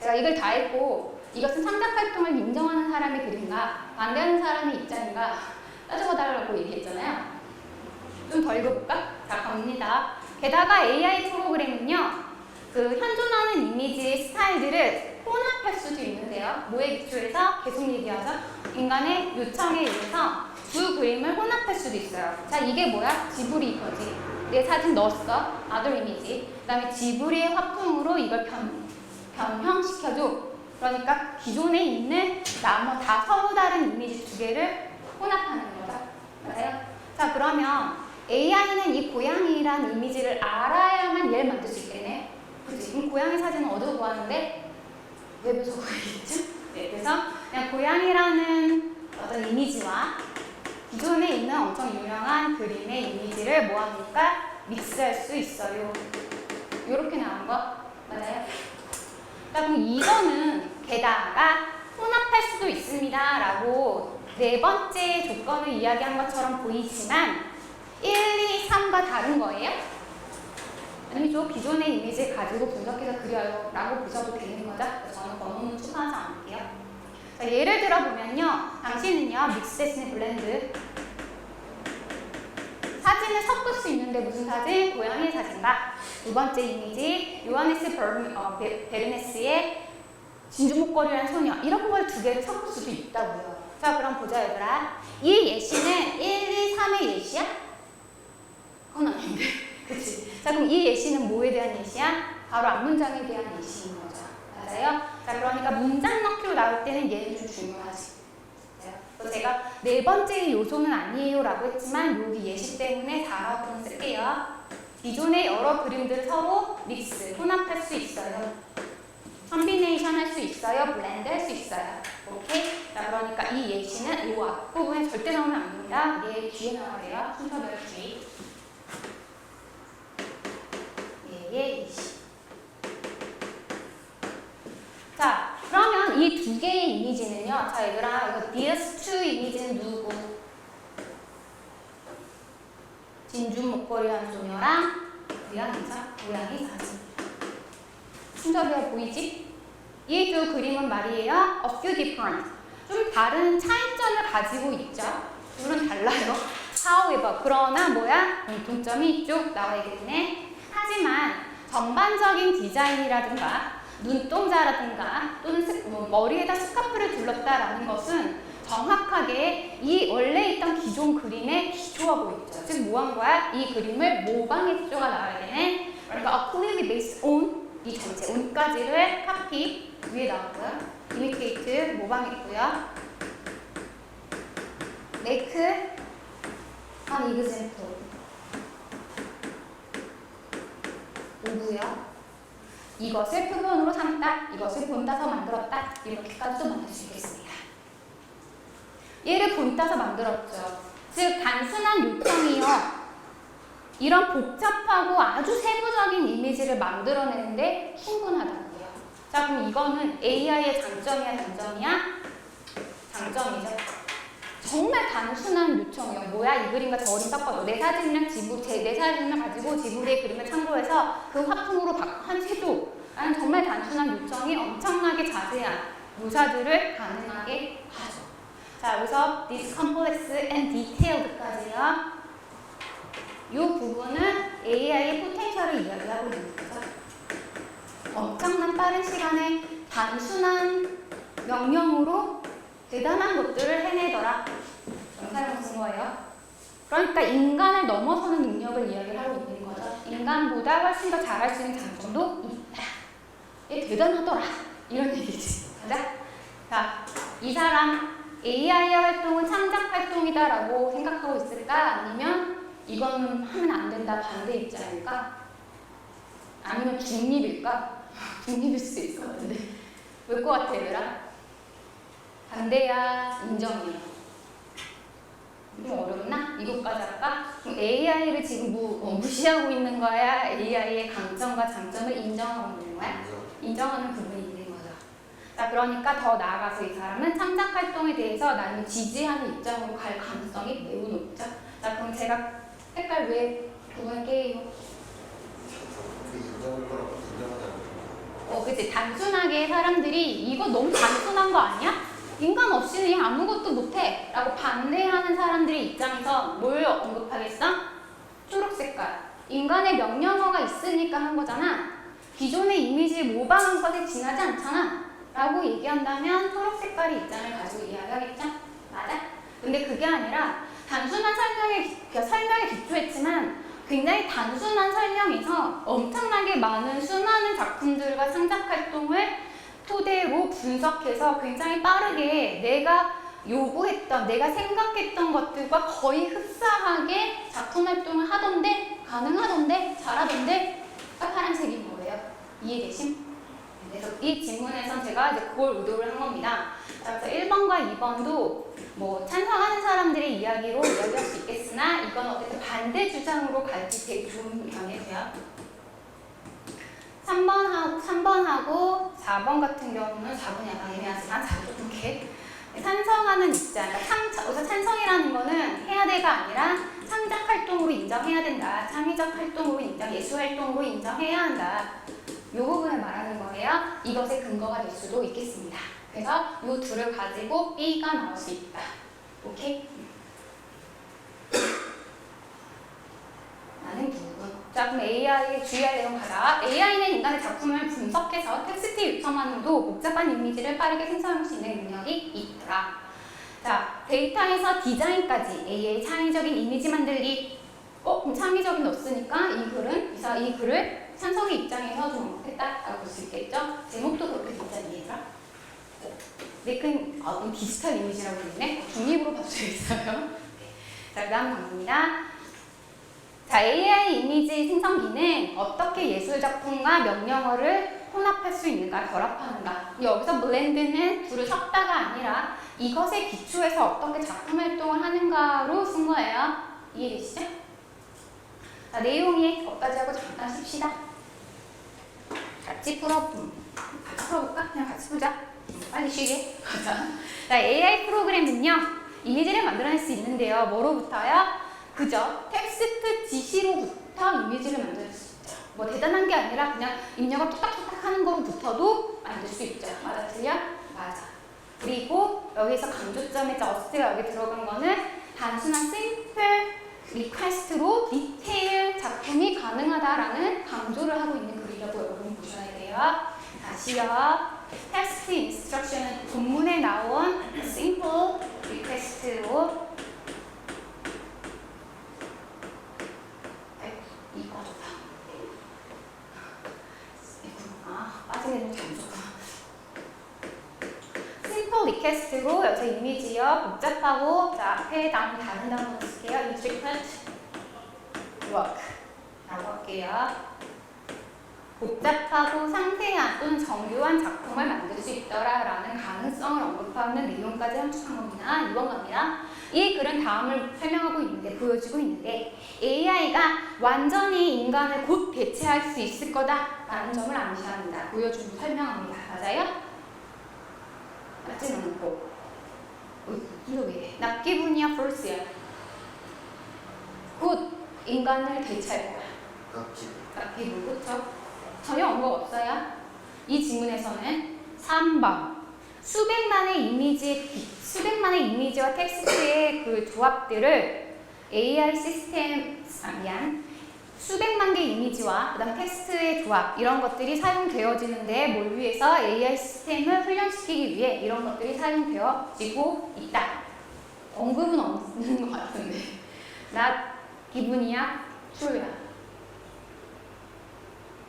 S1: 제가 이걸 다 했고 이것은 창작활동을 인정하는 사람의 그림인가 반대하는 사람의 입장인가 따져봐달라고 얘기했잖아요. 좀 더 읽어볼까? 자, 갑니다. 게다가 AI 프로그램은요. 그 현존하는 이미지의 스타일들을 혼합할 수도 있는데요. 뭐에 기초해서? 계속 얘기하죠. 인간의 요청에 의해서 두 그림을 혼합할 수도 있어요. 자, 이게 뭐야? 지브리 이거지. 내 사진 넣었어. 아들 이미지. 그 다음에 지브리의 화풍으로 이걸 변형시켜줘. 그러니까 기존에 있는 다 서로 다른 이미지 두 개를 혼합하는 거죠. 맞아요? 자, 그러면 AI는 이 고양이란 이미지를 알아야만 얘를 만들 수 있겠네. 그치? 그럼 고양이 사진은 어디서 구하는데? 웹에서 구하겠죠? 네, 그래서 그냥 고양이라는 어떤 이미지와 기존에 있는 엄청 유명한 그림의 이미지를 뭐하니까 믹스할 수 있어요. 이렇게 나온 거 맞아요? 자, 그럼 이거는 게다가 혼합할 수도 있습니다 라고 네 번째 조건을 이야기한 것처럼 보이지만 1, 2, 3과 다른 거예요? 아니죠. 기존의 이미지를 가지고 분석해서 그려요 라고 보셔도 되는 거죠. 그래서 저는 번호는 추가하지 않을게요. 자, 예를 들어 보면요. 당신은요. 믹스했으니 블렌드 사진을 섞을 수 있는데 무슨 사진? 고양이 사진과 두 번째 이미지 요하네스 베르네스의 진주 목걸이라는 소녀 이런 걸 두 개를 섞을 수도 있다고요. 자, 그럼 보자 얘들아. 이 예시는 1, 2, 3의 예시야? 그건 아닌데. 그치? 자, 그럼 이 예시는 뭐에 대한 예시야? 바로 앞문장에 대한 예시인 거죠. 맞아요? 자, 그러니까 문장 넣기로 나올 때는 얘는 좀 중요하지. 그래서 제가 네 번째 요소는 아니에요 라고 했지만 여기 예시 때문에 4라고는 쓸게요. 기존의 여러 그림들을 서로 믹스, 혼합할 수 있어요. 컨비네이션 할 수 있어요. 블렌드 할 수 있어요. 오케이? 자, 그러니까 이 예시는 이 앞부분에 절대 나오면 안 됩니다. 얘 뒤에 나와야 돼요. 순서대로 뒤. 얘의 예시. 자, 그러면 이 두 개의 이미지는요. 자, 얘들아, 이거 these two 이미지는 누구? 진준 목걸이 한 소녀랑 고양이 사진. 순서대로 보이지? 이 두 그림은 말이에요. A few different. 좀 다른 차이점을 가지고 있죠. 둘은 달라요. However, 그러나 뭐야? 공통점이 쭉 나와야겠네. 하지만 전반적인 디자인이라든가 눈동자라든가 또는 머리에다 스카프를 둘렀다라는 것은 정확하게 이 원래 있던 기존 그림에 기초하고 있죠. 즉 뭐 한 거야? 이 그림을 모방했죠가 나와야 되네. 그러니까 clearly based on 이 전체 온까지를 카피 위에 나왔고요. imitate 모방했고요. make an example 오고요. 이것을 표본으로 삼다, 이것을 본따서 만들었다 이렇게까지도 만들 수 있겠습니다. 얘를 본따서 만들었죠. 즉 단순한 요청이요. 이런 복잡하고 아주 세부적인 이미지를 만들어내는데 충분하다고요. 자, 그럼 이거는 AI의 장점이야, 단점이야? 장점이죠. 정말 단순한 요청이요. 뭐야, 이 그림과 저 그림 섞어줘. 내 사진이랑 내 사진을 가지고 지브리의 그림을 참고해서 그 화풍으로 해줘. 라는 정말 단순한 요청이 엄청나게 자세한 묘사들을 가능하게 하죠. 자, 여기서 this complex and detailed까지요. 이 부분은 AI의 포텐셜을 이야기하고 있는 거죠. 엄청난 빠른 시간에 단순한 명령으로 대단한 것들을 해내더라. 그런 사용을 쓴 거예요. 그러니까 인간을 넘어서는 능력을 이야기를 하고 있는 거죠. 인간보다 훨씬 더 잘할 수 있는 장점도 있다. 얘 대단하더라. 이런 얘기지. 가자. 자, 이 사람 AI의 활동은 창작 활동이다라고 생각하고 있을까? 아니면 이거는 하면 안 된다 반대 입장일까? 아니면 중립일까? 중립일 수 있을 것 같은데. 왜 것 같아, 얘들아? 반대야, 인정이야. 좀 어렵나? 이것까지 할까? 그럼 AI를 지금 무시하고 있는 거야? AI의 강점과 장점을 인정하고 있는 거야? 인정하는 부분이 있는 거죠. 자, 그러니까 더 나아가서 이 사람은 창작 활동에 대해서 나는 지지하는 입장으로 갈 가능성이 매우 높죠. 자, 그럼 제가 색깔 왜 구분할게요? 그치. 단순하게 사람들이 이거 너무 단순한 거 아니야? 인간 없이는 아무것도 못해 라고 반대하는 사람들의 입장에서 뭘 언급하겠어? 초록 색깔. 인간의 명령어가 있으니까 한 거잖아. 기존의 이미지 모방한 것에 지나지 않잖아 라고 얘기한다면 초록 색깔의 입장을 가지고 이야기하겠죠? 맞아? 근데 그게 아니라 단순한 설명에 기초했지만 굉장히 단순한 설명에서 엄청나게 많은 수많은 작품들과 창작 활동을 토대로 분석해서 굉장히 빠르게 내가 요구했던, 내가 생각했던 것들과 거의 흡사하게 작품 활동을 하던데, 가능하던데, 잘하던데, 딱 파란색인 거예요. 이해되심? 그래서 이 질문에선 제가 이제 그걸 의도를 한 겁니다. 그래서 1번과 2번도 뭐 찬성하는 사람들의 이야기로 이야기할 수 있겠으나 이건 어쨌든 반대 주장으로 갈지 되게 좋은 방이고요. 3번하고 4번 같은 경우는 4번이 약간 애매하지만 4번 조금 이렇게 찬성하는 입장, 그러니까 찬성이라는 거는 해야 돼가 아니라 창작 활동으로 인정해야 된다. 창의적 활동으로 예술 활동으로 인정해야 한다. 이 부분을 말하는 거예요. 이것의 근거가 될 수도 있겠습니다. 그래서 이 둘을 가지고 B가 나올 수 있다. 오케이? 라는 부분. 자, 그럼 AI에 주의할 내용 가자. AI는 인간의 작품을 분석해서 텍스트 요청만으로도 복잡한 이미지를 빠르게 생성할 수 있는 능력이 있더라. 자, 데이터에서 디자인까지 AI 창의적인 이미지 만들기. 그럼 창의적인 없으니까 이 글을 찬성의 입장에서 좀 언급했다라고 볼 수 있겠죠? 제목도 그렇게 있잖니, 얘들아. 그럼 디지털 이미지라고 있네. 중립으로 봐도 되겠어요. 자, 그 다음 방법입니다. 자, AI 이미지 생성기는 어떻게 예술 작품과 명령어를 혼합할 수 있는가, 결합하는가. 여기서 blend는 둘을 섞다가 아니라 이것에 기초해서 어떻게 작품 활동을 하는가로 쓴 거예요. 이해되시죠? 자, 내용이 거기까지 하고 잠깐 쉽시다. 같이 풀어볼까? 그냥 같이 보자. 빨리 쉬게. 가자. 자, AI 프로그램은요, 이미지를 만들어낼 수 있는데요. 뭐로부터요? 그저 텍스트 지시로부터 이미지를 만들 수 있죠. 뭐 대단한 게 아니라 그냥 입력을 뚝딱뚝딱 하는 거로부터도 만들 수 있죠. 맞아, 틀려? 맞아. 그리고 여기서 강조점의 just가 여기 들어간 거는 단순한 simple request로 디테일 작품이 가능하다라는 강조를 하고 있는 글이라고 여러분 보셔야 돼요. 다시요. 텍스트 인스트럭션은 본문에 나온 simple request로 이거 좋다. 빠지게 좀 잘못했구나. simple request로 여기서 이미지요. 복잡하고 자 앞에 다른 단어 쓸게요. intricate work 라고 할게요. 복잡하고 상세한 또는 정교한 작품을 만들 수 있더라라는 가능성을 언급하는 내용까지 함축한 겁니다. 이번 겁니다. 이 글은 다음을 설명하고 있는데, 보여주고 있는데 AI가 완전히 인간을 곧 대체할 수 있을 거다라는 점을 암시합니다. 보여주고 설명합니다. 맞아요? 맞지는 않고. 이거 왜? 낮 기분이야, false야? 곧 인간을 대체할 거야. 낮 기분, 그렇죠? 전혀 언급 없어요. 이 지문에서는 3번 수백만의 이미지와 텍스트의 그 조합들을 AI 시스템 수백만 개의 이미지와 그다음 텍스트의 조합 이런 것들이 사용되어지는데 뭘 위해서 AI 시스템을 훈련시키기 위해 이런 것들이 사용되어지고 있다. 언급은 없는 것 같은데. 나 기분이야? true야.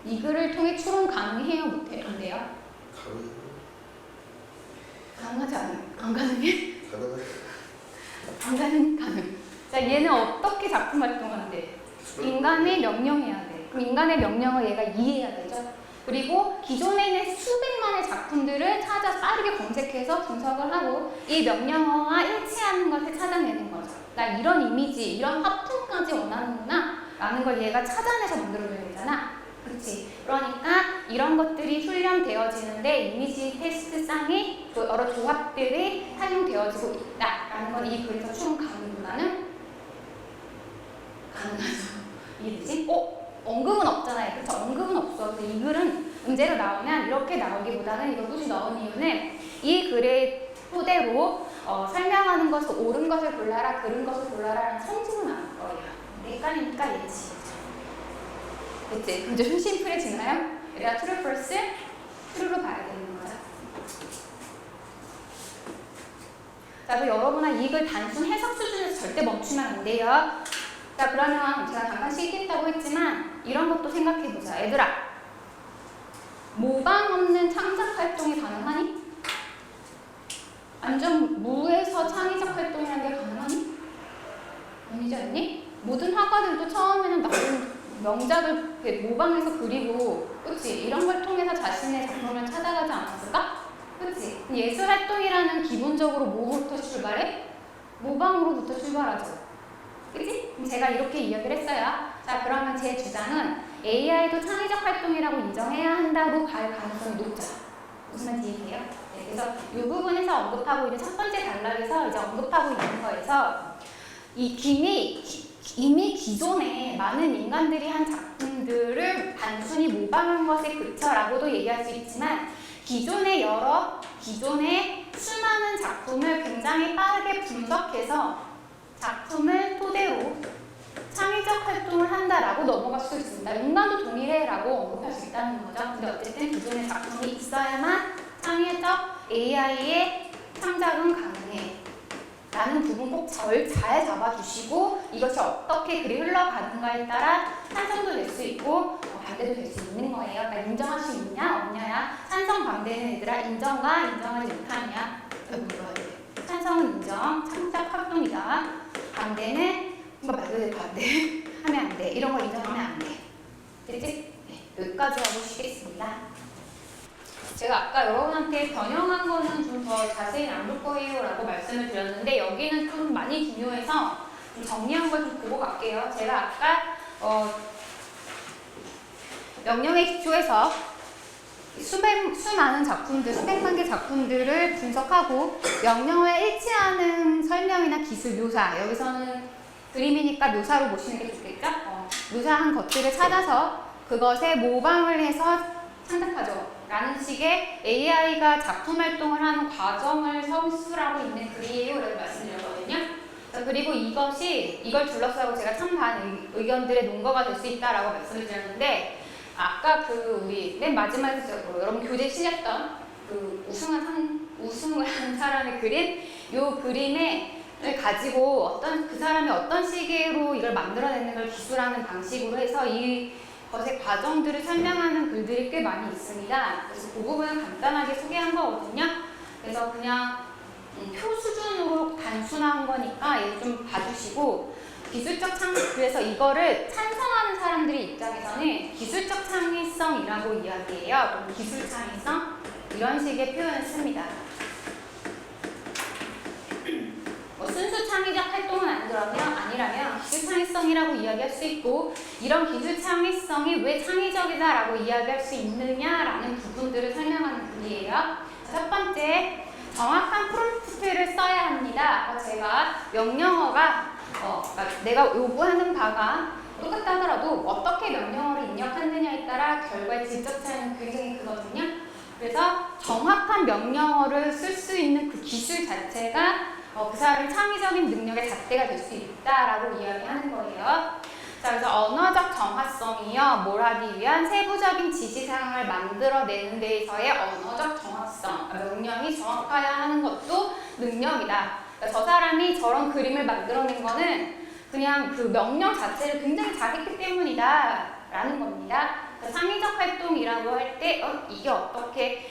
S1: 이 글을 통해 추론 가능해요? 못해요? 안 돼요? 가능하지 않아요? 안 가능해? 안 가능. 자, 얘는 어떻게 작품 활동하는데? 인간의 명령해야 돼. 그럼 인간의 명령을 얘가 이해해야 되죠? 그리고 기존에 있는 수백만의 작품들을 찾아 빠르게 검색해서 분석을 하고 이 명령어와 일치하는 것을 찾아내는 거죠. 나 이런 이미지, 이런 화풍까지 원하는구나 라는 걸 얘가 찾아내서 만들어줘야 되잖아. 그렇지. 그러니까 이런 것들이 훈련되어지는데 이미지 테스트상의 여러 조합들이 사용되어지고 있다라는 건 이 글에서 추론 가능보다는 가능하죠. 이해되지? 언급은 없잖아요. 그렇죠? 언급은 없어. 근데 이 글은 문제가 나오면 이렇게 나오기보다는 이걸 굳이 넣은 이유는 이 글의 토대로 설명하는 것을 옳은 것을 골라라, 그른 것을 골라라는 성질은 않을 거예요. 근데 헷갈리니까 얘지. 됐지? 그럼 좀 심플해지나요? 얘가 true, false, true로 봐야 되는 거죠. 자, 그럼 여러분아 이 글 단순 해석 수준에서 절대 멈추면 안 돼요. 자, 그러면 제가 잠깐 쉬겠다고 했지만 이런 것도 생각해보자. 얘들아, 모방 없는 창작 활동이 가능하니? 완전 무에서 창의적 활동이라는 게 가능하니? 아니지 않니? 모든 화가들도 처음에는 나쁜 명작을 모방해서 그리고, 그치? 이런 걸 통해서 자신의 작품을 찾아가지 않았을까? 그치? 예술 활동이라는 기본적으로 뭐부터 출발해? 모방으로부터 출발하죠. 그치? 제가 이렇게 이야기를 했어요. 자, 그러면 제 주장은 AI도 창의적 활동이라고 인정해야 한다고 갈 가능성이 높죠. 무슨 말인지 이해해요? 네, 그래서 이 부분에서 언급하고 있는 첫 번째 단락에서 이제 언급하고 있는 거에서 이미 기존에 많은 인간들이 한 작품들을 단순히 모방한 것에 그쳐라고도 얘기할 수 있지만 기존의 수많은 작품을 굉장히 빠르게 분석해서 작품을 토대로 창의적 활동을 한다라고 넘어갈 수 있습니다. 인간도 동일해라고 언급할 수 있다는 거죠. 근데 어쨌든 기존의 작품이 있어야만 창의적 AI의 창작은 가능해. 라는 부분 꼭 잘 잡아주시고 이것이 어떻게 글이 흘러가는가에 따라 찬성도 될 수 있고 반대도 될 수 있는 거예요. 그러니까 인정할 수 있냐 없냐야. 찬성 반대는 얘들아 인정과 인정하지 못하냐. 물어야 돼. 찬성은 인정, 창작 활동이다. 반대는 이거 말도 돼 반대 하면 안 돼. 이런 거 인정하면 안 돼. 됐지? 네, 여기까지 하고 쉬겠습니다. 제가 아까 여러분한테 변형한 거는 좀 더 자세히 나눌 거예요 라고 말씀을 드렸는데 여기는 좀 많이 중요해서 좀 정리한 걸 좀 보고 갈게요. 제가 아까 명령의 기초에서 수많은 작품들, 수백만 개 작품들을 분석하고 명령어에 일치하는 설명이나 기술 묘사, 여기서는 그림이니까 묘사로 보시는 게 좋겠죠? 묘사한 것들을 찾아서 그것에 모방을 해서 창작하죠. 라는 식의 AI가 작품 활동을 하는 과정을 서술하고 있는 글이에요. 라고 말씀드렸거든요. 그리고 이걸 둘러싸고 제가 참 많은 의견들의 논거가 될 수 있다라고 말씀을 드렸는데 아까 우리 맨 마지막에 여러분 교재 실렸던 우승을 한 사람의 그림, 요 그림을 가지고 그 사람이 어떤 시기로 이걸 만들어내는 걸 기술하는 방식으로 해서 이것의 과정들을 설명하는 글들이 꽤 많이 있습니다. 그래서 그 부분을 간단하게 소개한 거거든요. 그래서 그냥 표 수준으로 단순한 거니까 얘 좀 봐주시고 그래서 이거를 찬성하는 사람들의 입장에서는 기술적 창의성이라고 이야기해요. 기술 창의성 이런 식의 표현을 씁니다. 순수 창의적 활동은 아니라면 기술 창의성이라고 이야기할 수 있고 이런 기술 창의성이 왜 창의적이다라고 이야기할 수 있느냐라는 부분들을 설명하는 글이에요. 첫 번째, 정확한 프롬프트를 써야 합니다. 제가 명령어가 내가 요구하는 바가 똑같다 하더라도 어떻게 명령어를 입력하느냐에 따라 결과의 질적 차이는 굉장히 크거든요. 그래서 정확한 명령어를 쓸 수 있는 그 기술 자체가 그 사람의 창의적인 능력의 잣대가 될 수 있다라고 이야기하는 거예요. 자, 그래서 언어적 정확성이요. 뭘 하기 위한 세부적인 지시사항을 만들어내는 데에서의 언어적 정확성. 명령이 정확해야 하는 것도 능력이다. 그러니까 저 사람이 저런 그림을 만들어낸 거는 그냥 그 명령 자체를 굉장히 잘했기 때문이다 라는 겁니다. 그러니까 창의적 활동이라고 할 때 이게 어떻게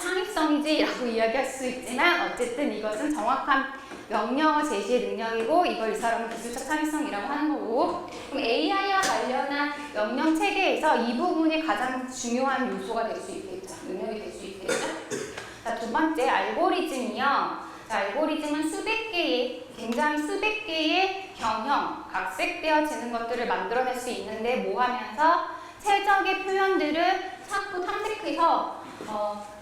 S1: 창의성이지 라고 이야기할 수 있지만 어쨌든 이것은 정확한 명령어 제시의 능력이고 이걸 이 사람은 기술적 창의성이라고 하는 거고 그럼 AI와 관련한 명령 체계에서 이 부분이 가장 중요한 요소가 될 수 있겠죠. 능력이 될 수 있겠죠. 자, 두 번째 알고리즘이요. 알고리즘은 굉장히 수백 개의 경형, 각색되어지는 것들을 만들어낼 수 있는데 뭐 하면서 최적의 표현들을 찾고 탐색해서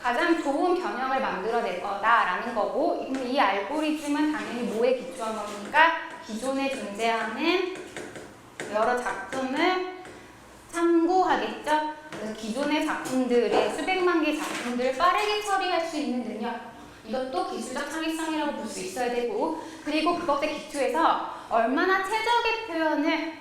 S1: 가장 좋은 경영을 만들어낼 거다라는 거고 이 알고리즘은 당연히 뭐에 기초한 겁니까? 기존에 존재하는 여러 작품을 참고하겠죠? 그래서 기존의 작품들의 수백만 개 작품들을 빠르게 처리할 수 있는 능력 이것도 기술적 창의성이라고 볼 수 있어야 되고 그리고 그것에 기초해서 얼마나 최적의 표현을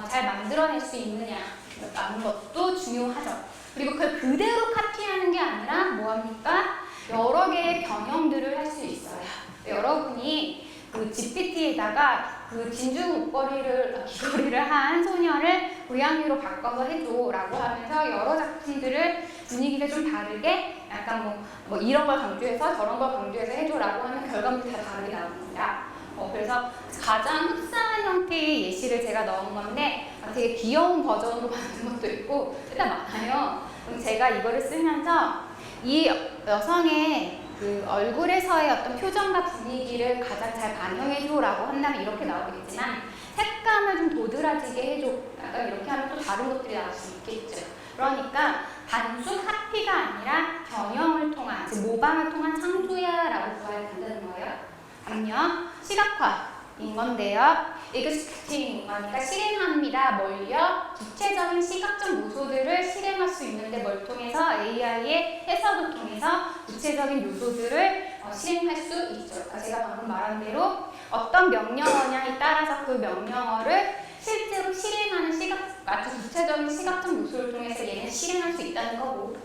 S1: 잘 만들어낼 수 있느냐라는 것도 중요하죠. 그리고 그걸 그대로 카피하는 게 아니라 뭐합니까? 여러 개의 변형들을 할 수 있어요. 여러분이 그 GPT에다가 그 진주 귀걸이를 한 소녀를 고양이로 바꿔서 해줘 라고 하면서 여러 작품들을 분위기가 좀 다르게 약간 뭐 이런 걸 강조해서 저런 걸 강조해서 해줘라고 하면 결과물이 다 다르게 나옵니다. 그래서 가장 흡사한 형태의 예시를 제가 넣은 건데 되게 귀여운 버전으로 만든 것도 있고 일단 많아요. 그럼 제가 이거를 쓰면서 이 여성의 그 얼굴에서의 어떤 표정과 분위기를 가장 잘 반영해줘라고 한다면 이렇게 나오겠지만 색감을 좀 도드라지게 해줘. 약간 이렇게 하면 또 다른 것들이 나올 수 있겠죠. 그러니까 단순 카피가 아니라 변형을 통한, 즉 모방을 통한 창조야라고 구해야 된다는 거예요. 반면 시각화인 건데요. 익스큐팅인 거니까 실행합니다. 뭘요? 구체적인 시각적 요소들을 실행할 수 있는데 뭘 통해서 AI의 해석을 통해서 구체적인 요소들을 실행할 수 있죠. 제가 방금 말한 대로 어떤 명령어냐에 따라서 그 명령어를 실제로 실행하는 아주 구체적인 시각적 요소를 통해서 얘는 실행할 수 있다는 거고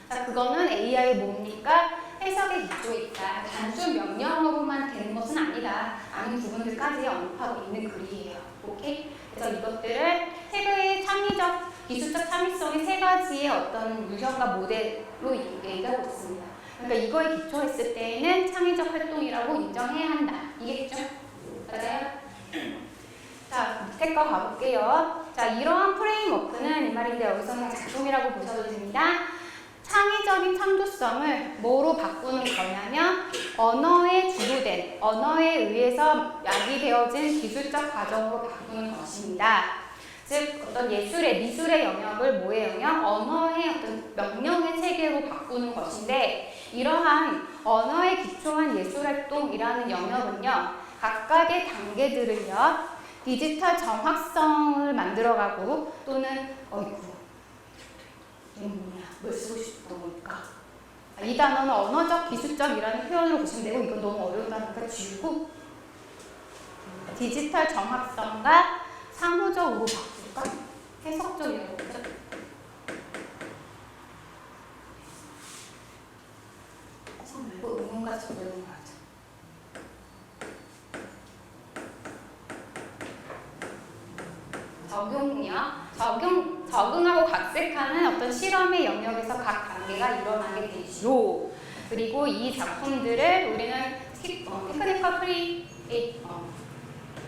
S1: 자, 그거는 AI의 뭡니까? 해석의 기초에 있다. 단순 명령어로만 되는 것은 아니다. 라는 부분들까지 언급하고 있는 글이에요. 오케이? 그래서 이것들을 세 개의 창의적, 기술적 창의성의 세 가지의 어떤 유형과 모델로 얘기하고 있습니다. 그러니까 이거에 기초했을 때에는 창의적 활동이라고 인정해야 한다. 이게겠죠? 맞아요? 자, 밑에 거 가볼게요. 자, 이러한 프레임워크는 이 말인데 여기서는 작품이라고 보셔도 됩니다. 창의적인 창조성을 뭐로 바꾸는 거냐면 언어에 주도된, 언어에 의해서 야기되어진 기술적 과정으로 바꾸는 것입니다. 즉 어떤 예술의, 미술의 영역을 뭐의 영역? 언어의 어떤 명령의 체계로 바꾸는 것인데, 이러한 언어에 기초한 예술활동이라는 영역은요, 각각의 단계들을요, 디지털 정확성을 만들어가고, 또는 뭘 쓰고 싶던 걸까? 이 단어는 언어적, 기술적이라는 표현으로 보시면 되고, 이건 너무 어려운 단어니까 지우고, 디지털 정확성과 상호적으로 바꿀까? 해석적이라고 그러죠? 말고 의문과 적용을 하죠. 적응하고 각색하는 어떤 실험의 영역에서 각 단계가 일어나게 되지요. 그리고 이 작품들을 우리는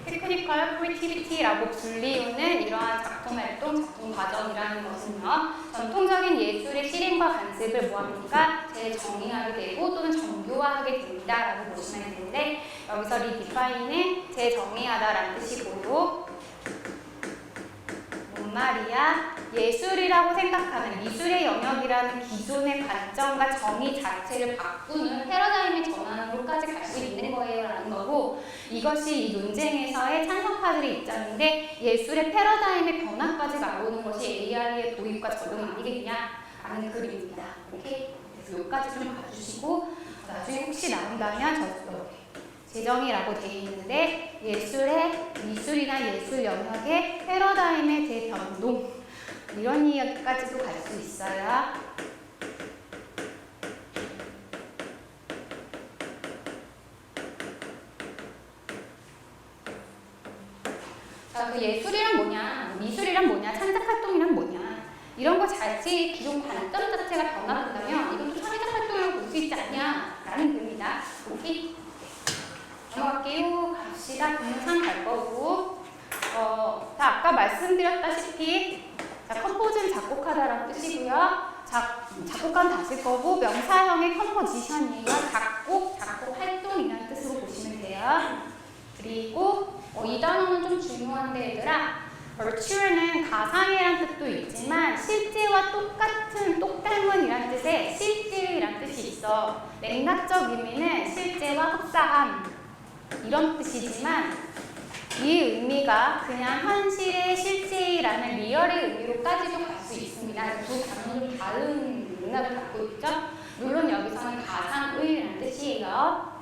S1: 테크니컬 크리에이티비티라고 불리우는 이러한 작품 활동, 작품 과정이라는 것은요, 전통적인 예술의 실행과 관습을 뭐합니까? 재정의하게 되고 또는 정교화하게 됩니다라고 보시면 되는데, 여기서 리디파인은 재정의하다라는 뜻이고요. 뭔 말이야? 예술이라고 생각하는 미술의 영역이라는 기존의 관점과 정의 자체를 바꾸는 패러다임의 전환으로까지 갈 수 있는 거예요 라는 거고, 이것이 이 논쟁에서의 찬성파들의 입장인데, 예술의 패러다임의 변화까지 나오는 것이 AI의 도입과 적용 아니겠냐 라는 글입니다. 오케이? 그래서 여기까지 좀 봐주시고, 나중에 혹시 나온다면 재정의라고 되어 있는데, 미술이나 예술 영역의 패러다임의 재변동, 이런 이야기까지도 갈 수 있어요. 자, 그 예술이란 뭐냐, 미술이란 뭐냐, 창작활동이란 뭐냐, 이런 거 자체의 기존 관점 자체가 변화한다면 이건 또 창작 활동이라고 볼 수 있지 않냐 라는 글입니다. 오케이? 넘어갈게요. 갑시다. 동영상 갈 거고, 아까 말씀드렸다시피, 자, 컴포즈는 작곡하다라는 뜻이고요. 작곡가는 다실 거고, 명사형의 컴포지션이에요. 작곡 활동이라는 뜻으로 보시면 돼요. 그리고 이 단어는 좀 중요한데 얘들아, virtue는 가상이라는 뜻도 있지만 실제와 똑닮은이라는 뜻에 실제라는 뜻이 있어. 맥락적 의미는 실제와 흡사함 이런 뜻이지만, 이 의미가 그냥 현실의 실제라는 리얼의 의미로까지도 갈 수 있습니다. 두 단어는 다른 맥락을 갖고 있죠. 물론 여기서는 가상의라는 뜻이에요.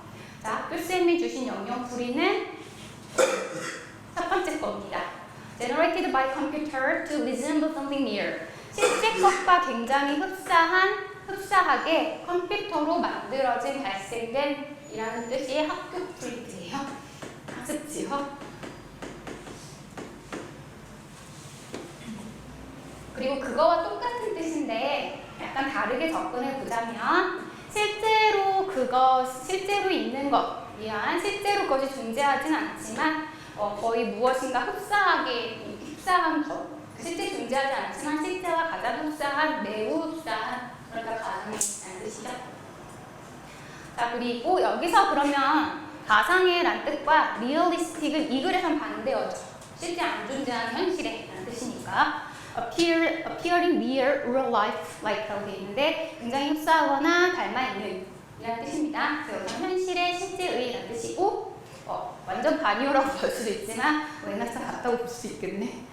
S1: 자, 학교쌤이 주신 영역풀이는 첫 번째 겁니다. Generated by computer to resemble something near. 실제 것과 굉장히 흡사하게 컴퓨터로 만들어진, 발생된 이라는 뜻이 학교 프린트예요. 학습지요. 그리고 그거와 똑같은 뜻인데 약간 다르게 접근해 보자면, 실제로 있는 것, 실제로 그것이 존재하진 않지만 거의 무엇인가 흡사한 것, 실제 존재하지 않지만 실제와 가장 흡사한, 매우 흡사한, 그러니까 가상이라는 뜻이죠. 자, 그리고 여기서 그러면 가상의란 뜻과 리얼리스틱은 이 글에선 반대어죠. 실제 안 존재하는 현실에 라는 뜻이니까 appearing near real life like라고 되어 있는데, 굉장히 흡사하거나 닮아있는 이라는 뜻입니다. 그래서 여기서 현실의 실제의 라는 뜻이고, 완전 반이어라고 볼 수도 있지만 옛날처럼 같다고 볼 수 있겠네.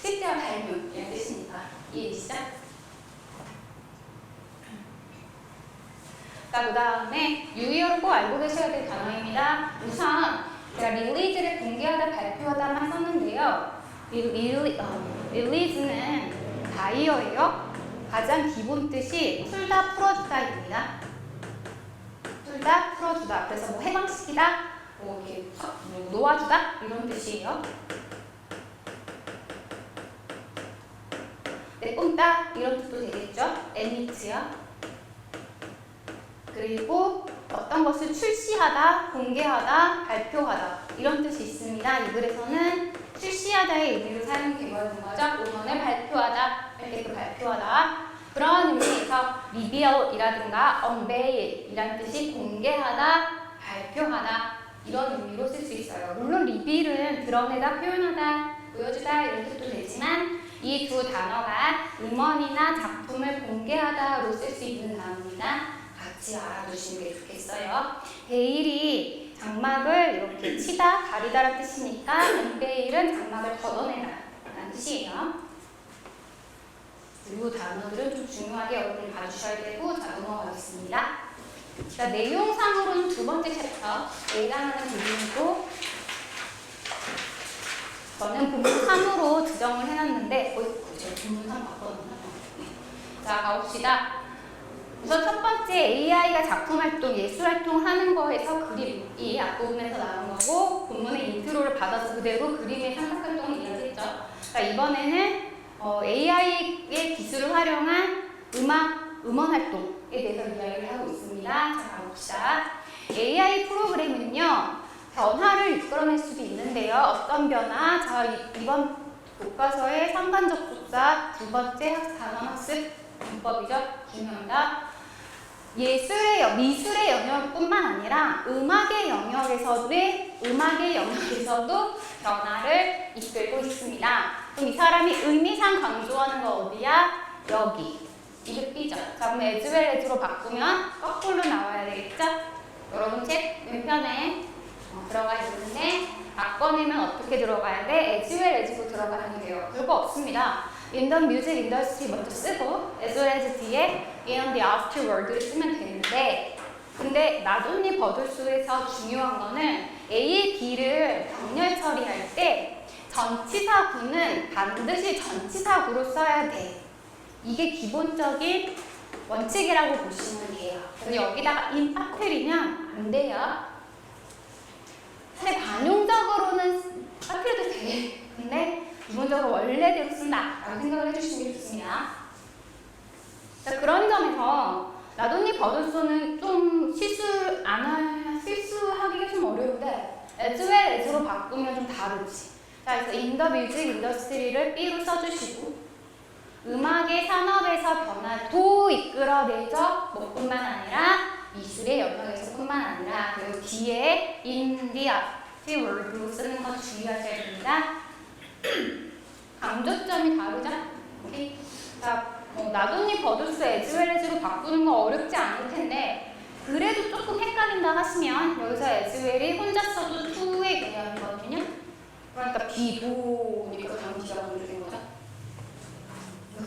S1: 실제와 닮은 이라는 뜻이니까 이해되시죠? 자, 그 다음에 유의어로 꼭 알고 계셔야 될 단어입니다. 우선 제가 릴리즈를 공개하다, 발표하다만 썼는데요. 릴리즈는 다이어예요. 가장 기본 뜻이 풀다, 풀어주다입니다. 풀다, 풀어주다. 그래서 뭐 해방시키다, 뭐 이렇게 놓아주다 이런 뜻이에요. 내뿜다 이런 뜻도 되겠죠. 에미트요. 그리고 어떤 것을 출시하다, 공개하다, 발표하다 이런 뜻이 있습니다. 이 글에서는 출시하다의 의미로 사용되고 있는 거죠. 논문을 발표하다, 할 때 그 발표하다. 그런 의미에서 reveal이라든가 unveil이란 뜻이 공개하다, 발표하다 이런 의미로 쓸 수 있어요. 물론 reveal은 드러내다, 표현하다, 보여주다 이런 뜻도 되지만 이 두 단어가 음원이나 작품을 공개하다로 쓸 수 있는 단어입니다. 같이 알아두시는 게 좋겠어요. 베일이 장막을 이렇게 치다, 가리다라는 뜻이니까 unveil은 장막을 걷어내다 라는 뜻이에요. 이 단어들은 좀 중요하게 여러분 봐주셔야 되고 자 넘어가겠습니다. 자, 내용상으로는 두 번째 챕터 예상하는 부분이고 저는 본문 3으로 지정을 해놨는데 제가 본문 3 바꿔놨나? 자, 가봅시다. 우선 첫 번째 AI가 작품활동, 예술활동 하는 거에서 그림이 앞부분에서 나온 거고 본문의 인트로를 받아서 그대로 그림의 상상활동을 이야기했죠. 자, 이번에는 AI의 기술을 활용한 음원 활동에 대해서 이야기를 하고 있습니다. 자, 가봅시다. AI 프로그램은요, 변화를 이끌어낼 수도 있는데요. 어떤 변화? 자, 이번 교과서의 상관적 복사 두 번째 단원 학습 문법이죠. 중요합니다. 미술의 영역뿐만 아니라 음악의 영역에서도 변화를 이끌고 있습니다. 그럼 이 사람이 의미상 강조하는 거 어디야? 여기. 이게 B죠. 자, 그럼 as well as로 바꾸면 거꾸로 나와야 되겠죠? 여러분 책 왼편에 들어가 있는데 바꿔내면 어떻게 들어가야 돼? as well as로 들어가면 돼요. 별거 없습니다. in the music industry 먼저 쓰고 as well as 뒤에 in the afterword를 쓰면 되는데 근데 나돈니 버들스에서 중요한 거는 A, B를 병렬 처리할 때 전치사구는 반드시 전치사구로 써야 돼. 이게 기본적인 원칙이라고 보시면 돼요. 근데 여기다가 in 빠뜨리면 안 돼요. 사실 관용적으로는 빠뜨려도 돼. 근데 기본적으로 원래대로 쓴다 라고 생각을 해주시는 게 좋습니다. 자, 그런 점에서 나돈니 버들소는 좀 실수하기가 좀 어려운데 as well as로 바꾸면 좀 다르지. 자, 그래서 in the music industry를 B로 써주시고 음악의 산업에서 변화도 이끌어내죠. 뭐뿐만 아니라 미술의 영역에서뿐만 아니라 그리고 뒤에 in the afterword로 쓰는 거 주의하셔야 됩니다. 강조점이 다르죠? 오케이. 자, 나돈니 버들스 as well as로 바꾸는 거 어렵지 않을 텐데 그래도 조금 헷갈린다 하시면 여기서 as well이 혼자 써도 to의 개념이거든요. 그러니까 비도니까 당시가 강조된 거죠.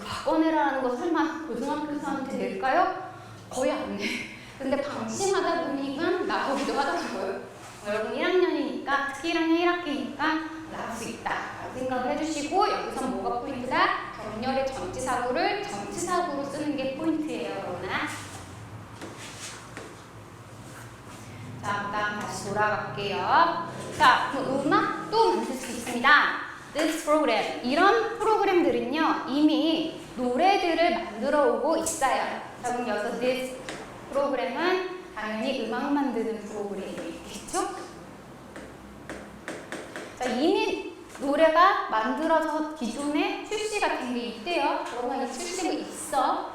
S1: 바꿔내라는 거 설마 고등학교생한테 낼까요? 거의 안 내. 근데 방심하다 보니까 나오기도 하더라고요. 여러분 1학년이니까 특히 1학년 1학기니까 나올 수 있다 생각을 해주시고 여기서 뭐가 포인트다? 병렬의 전치사구를 전치사구로 쓰는 게 포인트예요. 그러나 자, 그다음 다시 돌아갈게요. 자, 음악도 만들 수 있습니다. This program, 이런 프로그램들은요 이미 노래들을 만들어 오고 있어요. 자, 그럼 여기서 this 프로그램은 당연히 음악 만드는 프로그램이겠죠? 자, 이미 노래가 만들어서 기존에 출시가 된 게 있대요. 그러면 이 출시가 있어.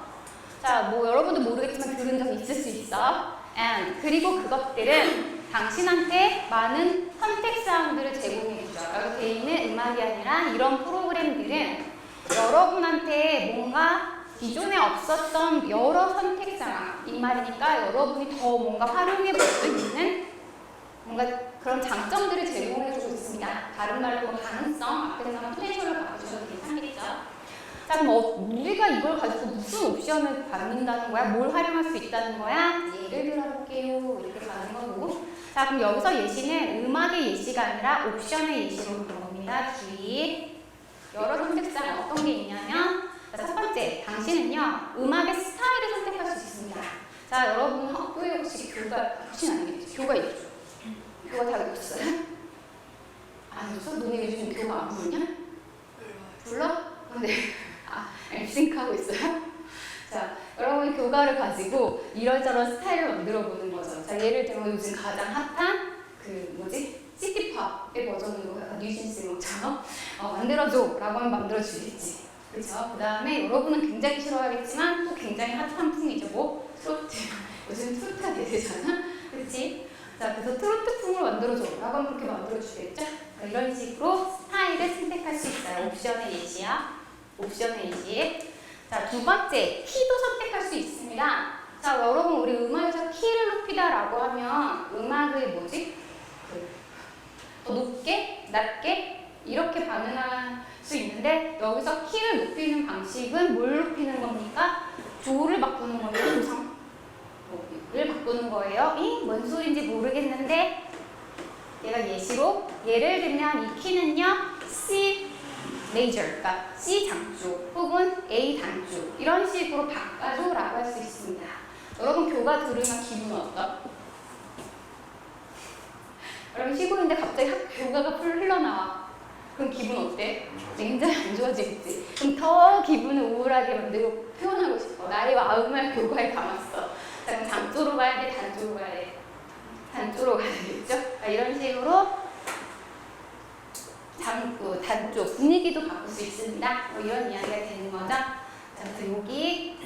S1: 자, 뭐 여러분도 모르겠지만 들은 적 있을 수 있어. And 그리고 그것들은 당신한테 많은 선택사항들을 제공해주죠. 여기 돼 있는 음악이 아니라 이런 프로그램들은 여러분한테 뭔가 기존에 없었던 여러 선택사항 이 말이니까 여러분이 더 뭔가 활용해 볼 수 있는 뭔가 그런 장점들을 제공해주고 있습니다. 다른 말로 뭐 가능성, 앞에서는 포텐셜을 바꿔주셔도 괜찮겠죠. 자, 그럼 우리가 이걸 가지고 무슨 옵션을 받는다는 거야? 뭘 활용할 수 있다는 거야? 예를 들어볼게요. 이렇게 가는 거고. 자, 그럼 여기서 예시는 음악의 예시가 아니라 옵션의 예시로 보는 겁니다. 주의. 여러 선택사는 어떤 게 있냐면 자, 첫 번째, 당신은요 음악의 스타일을 선택할 수 있습니다. 자, 여러분 학교에 혹시 교가 혹시 아니겠죠? 교가 있죠? 교가 다 있었어요? 아니었어? 너네 요즘 교가 안 부르냐? 불러? 근데 립싱크하고 있어요? 자, 여러분이 교가를 가지고 이런저런 스타일을 만들어 보는 거죠. 자, 예를 들면 요즘 가장 핫한 시티팝의 버전으로 약간 뉴진스 음악처럼 만들어줘 라고 하면 만들어주겠지. 그렇죠. 그 다음에 여러분은 굉장히 싫어하겠지만 또 굉장히 핫한 풍이죠. 뭐 트로트. 요즘 트로트가 대세잖아. 그렇지? 자, 그래서 트로트풍을 만들어줘. 라고 하면 그렇게 만들어주겠죠? 이런 식으로 스타일을 선택할 수 있어요. 옵션의 예시야. 옵션의 예시. 자, 두 번째, 키도 선택할 수 있습니다. 자, 여러분, 우리 음악에서 키를 높이다라고 하면 음악의 뭐지? 더 높게, 낮게 이렇게 반응할 수 있는데 여기서 키를 높이는 방식은 뭘 높이는 겁니까? 조를 바꾸는 겁니다. 조성. 를 바꾸는 거예요. 뭔 소리인지 모르겠는데 얘가 예시로 예를 들면 이 키는요 C major, 그러니까 C 장조 혹은 A 단조 이런 식으로 바꿔줘라고 할 수 있습니다. 여러분 교가 들으면 기분 어떠? 여러분 쉬고 있는데 갑자기 교가가 풀 흘러나와. 그럼 기분 어때? 굉장히 안 좋아지겠지? 그럼 더 기분을 우울하게 만들고 표현하고 싶어. 나의 마음을 교가에 담았어. 자, 그럼 장조로 가야 돼? 단조로 가야 돼? 단조로 가야 되겠죠? 이런 식으로 단조, 분위기도 바꿀 수 있습니다. 뭐 이런 이야기가 되는 거죠. 자, 그래서 여기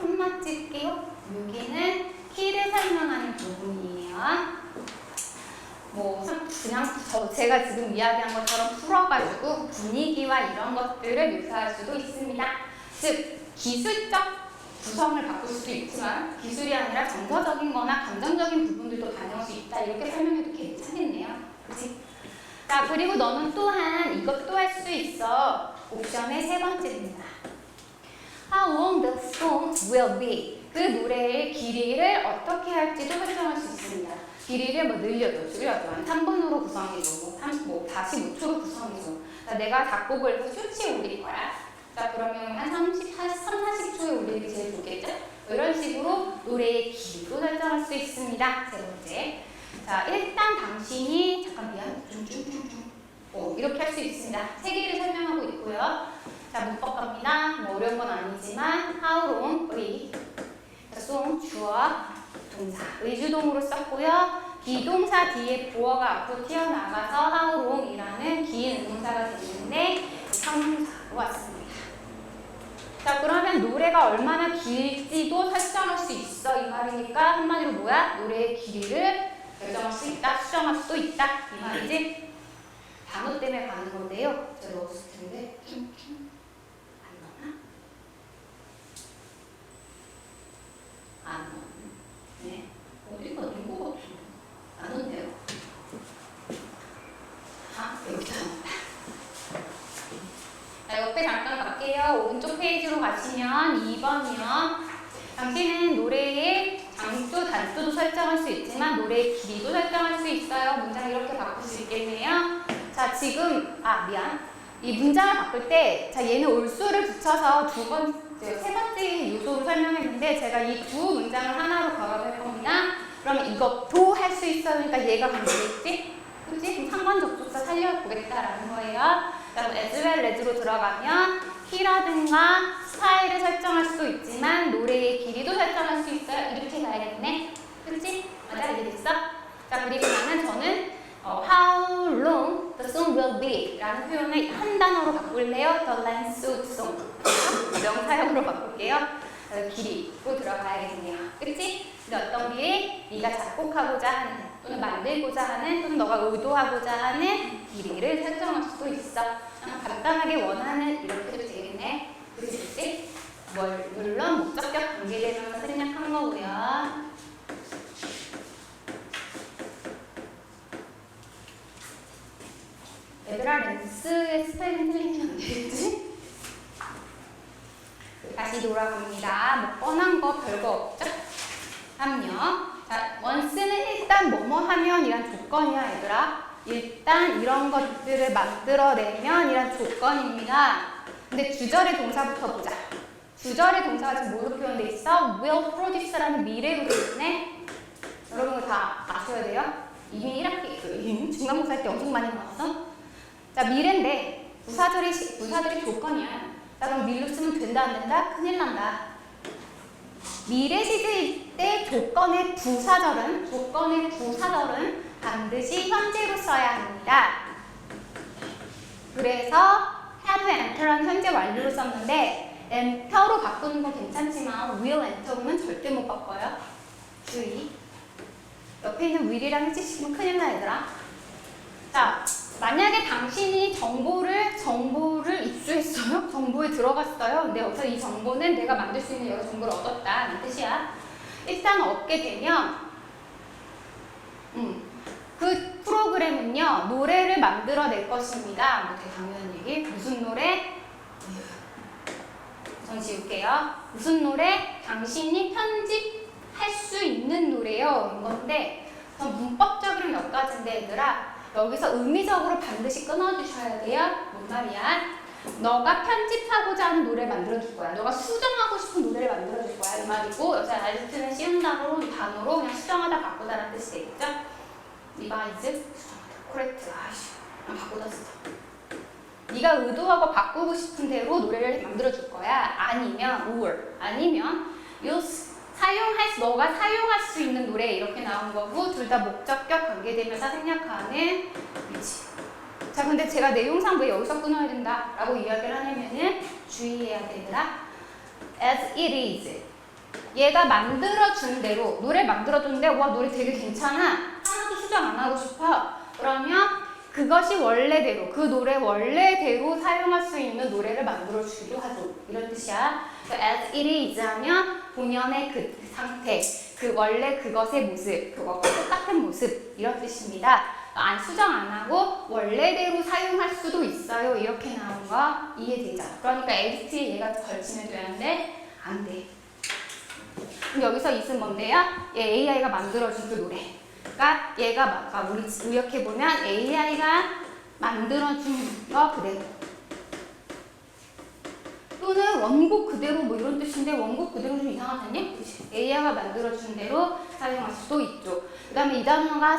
S1: 콤마 찍게요. 여기는 키를 설명하는 부분이에요. 뭐 그냥 제가 지금 이야기한 것처럼 풀어가지고 분위기와 이런 것들을 묘사할 수도 있습니다. 즉 기술적 구성을 바꿀 수도 있지만 기술이 아니라 정서적인 거나 감정적인 부분들도 반영할 수 있다. 이렇게 설명해도 괜찮겠네요. 그렇지? 자, 그리고 너는 또한 이것도 할 수 있어. 옵션의 세 번째입니다. How long the song will be. 그 노래의 길이를 어떻게 할지도 설정할 수 있습니다. 길이를 뭐 늘려도 줄여도 한 3분으로 구성해줘. 뭐 45초로 구성해줘. 내가 작곡을 해서 쇼츠에 올릴 거야. 자, 그러면 한 40초에 올리는 게 제일 좋겠죠? 이런 식으로 노래의 길이도 설정할 수 있습니다. 세 번째. 자, 일단 당신이 잠깐 미안. 이렇게 할 수 있습니다. 세 개를 설명하고 있고요. 자, 문법 갑니다. 뭐 어려운 건 아니지만 how long, 의. 자, song, 주어, 동사. 의주동으로 썼고요. 비동사 뒤에 부어가 앞으로 튀어나가서 how long이라는 긴 동사가 되는데 형용사로 왔습니다. 자, 그러면 노래가 얼마나 길지도 설정할 수 있어 이 말이니까 한마디로 뭐야? 노래의 길이를 결정할 수 있다, 수정할 수도 있다 이 말이지? 단어 때문에 가는 건데요. 제가 넣었을 텐데 안 넣나? 안 넣네. 어디가 넣은 거 같은데 안 넣네요. 여기다 넣었다. 자, 옆에 잠깐 갈게요. 오른쪽 페이지로 가시면 2번이요. 당신은 노래의 장조, 단조도 설정할 수 있지만 노래의 길이도 설정할 수 있어요. 문장 이렇게 바꿀 수 있겠네요. 자, 지금 이 문장을 바꿀 때 자, 얘는 올수를 붙여서 세 번째 요소로 설명했는데 제가 이 두 문장을 하나로 결합할 겁니다. 그러면 이것도 할 수 있어요. 그러니까 얘가 되겠지? 그치? 그럼 상관 접속사 살려보겠다라는 거예요. 그럼 as well as로 들어가면 키라든가 스타일을 설정할 수도 있지만 노래의 길이도 설정할 수 있어요. 이렇게 가야겠네. 그렇지? 맞아? 이해됐어? 자, 그리고 저는 how long the song will be 라는 표현을 한 단어로 바꿀래요. the length of song. 명사형으로 바꿀게요. 길이로 들어가야겠네요. 그치? 근데 어떤 길이? 네가 작곡하고자 하는 또는 만들고자 하는 또는 너가 의도하고자 하는 길이를 설정할 수도 있어. 간단하게 원하는 이렇게 해도 되겠네. 그치? 물론 목적격 관계되면 생략한 거고요. 얘들아, 렌스의 스펠링 틀리면 안 되겠지? 다시 돌아갑니다. 뭐 뻔한 거 별거 없죠? 다음요. 자, once는 일단 뭐뭐 하면 이란 조건이야, 얘들아. 일단 이런 것들을 만들어내면 이란 조건입니다. 근데 주절의 동사부터 보자. 주절의 동사가 지금 뭐로 표현돼 있어? will produce라는 미래로 돼 있네. 여러분 이거 다 아셔야 돼요. 이미 1학기 중간고사 할 때 엄청 많이 나왔어. 자, 미래인데 부사절이 조건이야. 자, 그럼 밀로 쓰면 된다 안 된다? 큰일 난다. 미래 시제일 때 조건의 부사절은 반드시 현재로 써야 합니다. 그래서 have and enter라는 현재 완료를 썼는데 enter로 바꾸는 건 괜찮지만 will enter는 절대 못 바꿔요. 주의. 옆에 있는 will이랑 해치시면 큰일 나 얘들아. 자, 만약에 당신이 정보를 입수했어요? 정보에 들어갔어요? 근데 여기서 이 정보는 내가 만들 수 있는 여러 정보를 얻었다는 뜻이야. 일단 얻게 되면 그 프로그램은요 노래를 만들어낼 것입니다. 뭐 되게 당연한 얘기. 무슨 노래? 전 지울게요. 무슨 노래? 당신이 편집할 수 있는 노래요. 이건데 문법적으로 몇 가지인데 얘들아 여기서 의미적으로 반드시 끊어주셔야 돼요. 뭔 말이야? 너가 편집하고자 하는 노래를 만들어줄 거야. 너가 수정하고 싶은 노래를 만들어줄 거야. 이 말이고 여기서 알트는 쉬운 단어로 그냥 수정하다 바꾸다라는 뜻이 되겠죠? 리바이즈, 수정하다, 코렉트, 바꾸다 쓰다. 네가 의도하고 바꾸고 싶은 대로 노래를 만들어줄 거야. 아니면 너가 사용할 수 있는 노래 이렇게 나온 거고 둘 다 목적격 관계대명사 생략하는 위치. 자, 근데 제가 내용상 왜 여기서 끊어야 된다 라고 이야기를 하냐면은 주의해야 되더라. as it is. 얘가 만들어준 대로 노래 만들어줬는데 와 노래 되게 괜찮아. 하나도 수정 안 하고 싶어. 그러면 그것이 원래대로 그 노래 원래대로 사용할 수 있는 노래를 만들어주기도 하죠. 이런 뜻이야. as it is 하면 본연의 그 상태, 그 원래 그것의 모습, 그것과 똑같은 모습 이런 뜻입니다. 수정 안 하고 원래대로 사용할 수도 있어요. 이렇게 나온 거 이해되죠? 그러니까 ST에 얘가 걸치면 되는데 안 돼. 그럼 여기서 있은 뭔데요? 얘 AI가 만들어준 그 노래. 그러니까 얘가 아까 우리 의역해보면 AI가 만들어준 거 그대로 또는 원곡 그대로 뭐 이런 뜻인데 원곡 그대로 좀 이상하다니? AI가 만들어준 대로 사용할 수도 있죠. 그 다음에 이 단어가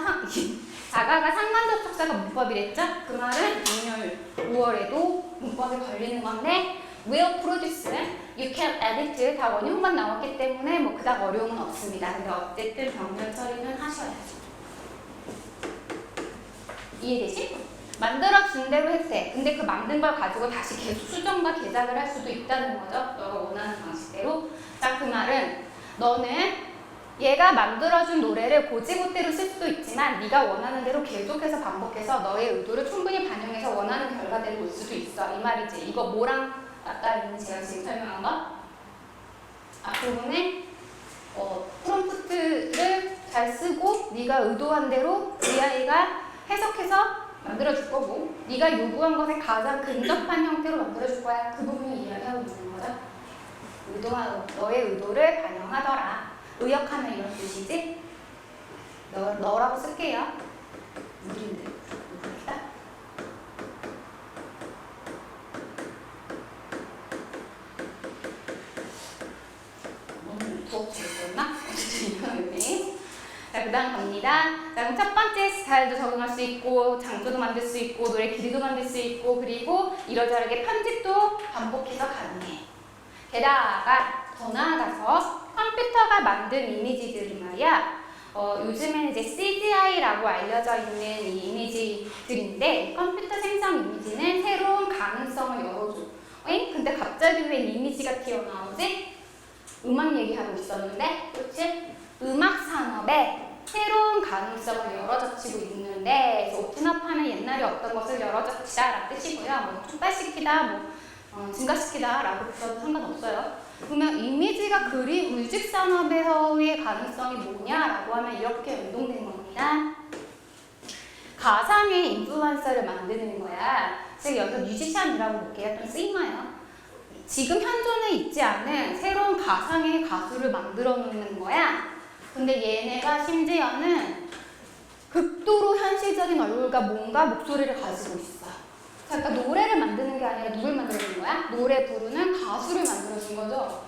S1: 자가가 상관접속사가 문법이랬죠? 그 말은 작년 5월에도 문법에 걸리는 건데 will produce, you can edit 다 원형만 나왔기 때문에 뭐 그닥 어려움은 없습니다. 근데 어쨌든 병렬 처리는 하셔야죠. 이해되지? 만들어준 대로 했대. 근데 그 만든 걸 가지고 다시 계속 수정과 개작을 할 수도 있다는 거죠. 너가 원하는 방식대로. 자, 그 말은 너는 얘가 만들어준 노래를 고지고대로 쓸 수도 있지만 네가 원하는 대로 계속해서 반복해서 너의 의도를 충분히 반영해서 원하는 결과대로 올 수도 있어. 이 말이지. 이거 뭐랑 아까 있는 제가 지금 설명한 거? 앞부분에 프롬프트를 잘 쓰고 네가 의도한 대로 AI가 해석해서 만들어줄 거고 네가 요구한 것에 가장 근접한 형태로 만들어줄 거야. 그 부분을 이야기하고 있는 거죠. 너의 의도를 반영하더라. 의역하면 이런 뜻이지? 너라고 쓸게요. 우리인데 누구다? 부업체였나? 자, 그 다음 갑니다. 자, 그럼 첫 번째 스타일도 적용할 수 있고 장조도 만들 수 있고 노래 길이도 만들 수 있고 그리고 이러저러하게 편집도 반복해서 가능해. 게다가 더 나아가서 컴퓨터가 만든 이미지들이 말이야. 요즘에는 이제 CGI라고 알려져 있는 이 이미지들인데 컴퓨터 생성 이미지는 새로운 가능성을 열어줘. 근데 갑자기 왜 이미지가 튀어나오지? 음악 얘기하고 있었는데, 그렇지? 음악 산업에 새로운 가능성을 열어젖히고 있는데, 오픈업하면 옛날에 어떤 것을 열어젖히다라는 뜻이고요. 뭐 촉발시키다, 증가시키다라고 써도 상관없어요. 그러면 이미지가 뮤직 산업에서의 가능성이 뭐냐라고 하면 이렇게 연동된 겁니다. 가상의 인플루언서를 만드는 거야. 제가 여기서 뮤지션이라고 볼게요. 좀 쓰임마요. 지금 현존에 있지 않은 새로운 가상의 가수를 만들어 놓는 거야. 근데 얘네가 심지어는 극도로 현실적인 얼굴과 몸과 목소리를 가지고 있어. 그러니까 노래를 만드는 게 아니라 누굴 만들어준 거야? 노래 부르는 가수를 만들어준 거죠.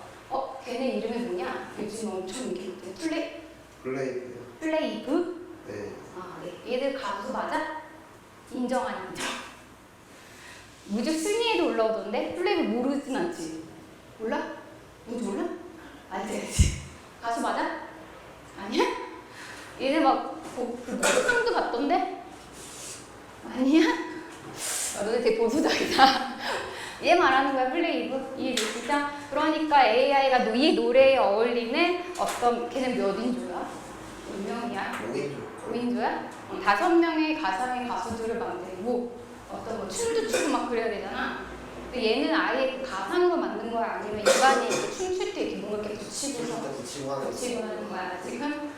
S1: 걔네 이름이 뭐냐? 요즘 엄청 인기 있대. 플레이브?
S2: 네.
S1: 네. 얘들 가수 맞아? 인정. 뮤직 순위에도 올라오던데? 플레이브 모르진 않지? 몰라? 뭔지 몰라? 알지. 가수 맞아? 아니야? 얘네 그 상도 받던데? 아니야? 너네 되게 보수적이다. 얘 말하는 거야, 플레이브. 이해되시죠? 그러니까 AI가 이 노래에 어울리는 어떤, 걔는 몇 인조야? 몇 명이야? 5인조야? 5명의 가상의 가수들을 만들고 어떤 뭐 춤도 추고 막 그래야 되잖아. 근데 얘는 아예 그 가상으로 만든 거야? 아니면 인간이 이렇게 춤출 때 이렇게 뭔가 이렇게 붙이고 하는 거야, 지금?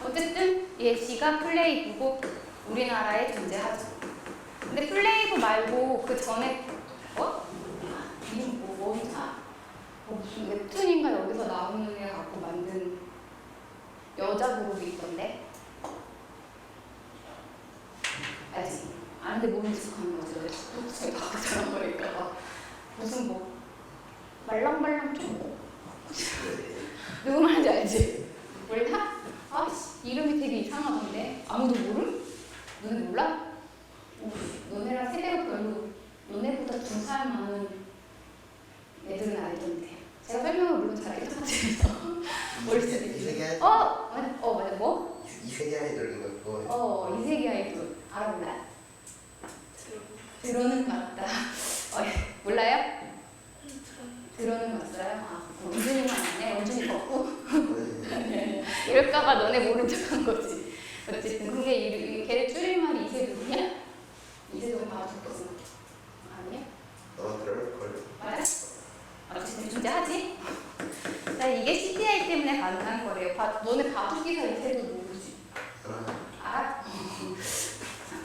S1: 어쨌든 얘 지가 플레이브고 우리나라에 존재하죠. 근데 플레이브 말고 그 전에 이름 뭔가? 무슨 웹툰인가 여기서 나오는 애 갖고 만든 여자 그룹이 있던데? 알지? 아는데 모르는 척하는 거지. 너 자꾸 바꾸처럼 버릴까봐. 무슨 뭐 말랑말랑 좀 누구 말인지 알지? 몰라? 아씨 이름이 되게 이상하던데 아무도 모름? 너네 몰라? 너네랑 세대가 별로 너네보다 2살 많은 애들은 알던데 제가 설명을 물론 잘하게 똑같아서 모를 수도 있지. 맞아 뭐?
S2: 이세계 아이돌인가 그거.
S1: 이세계 아이돌 알아볼래? 들어는 봤다. 몰라요? 들어는 봤어요? 원준이만 아네? 원준이 걷고? 이럴까봐 너네 모른 척한 거지. 어쨌든 그게 걔네 줄임말이 이세돌이야? 이세돌 봐줬거든. 아니야?
S2: 그럴걸요.
S1: 맞아? 어쨌든 존재하지? 자, 이게 CGI 때문에 가능한 거래요. 너네 바둑기사 이세돌 모르지? 알아?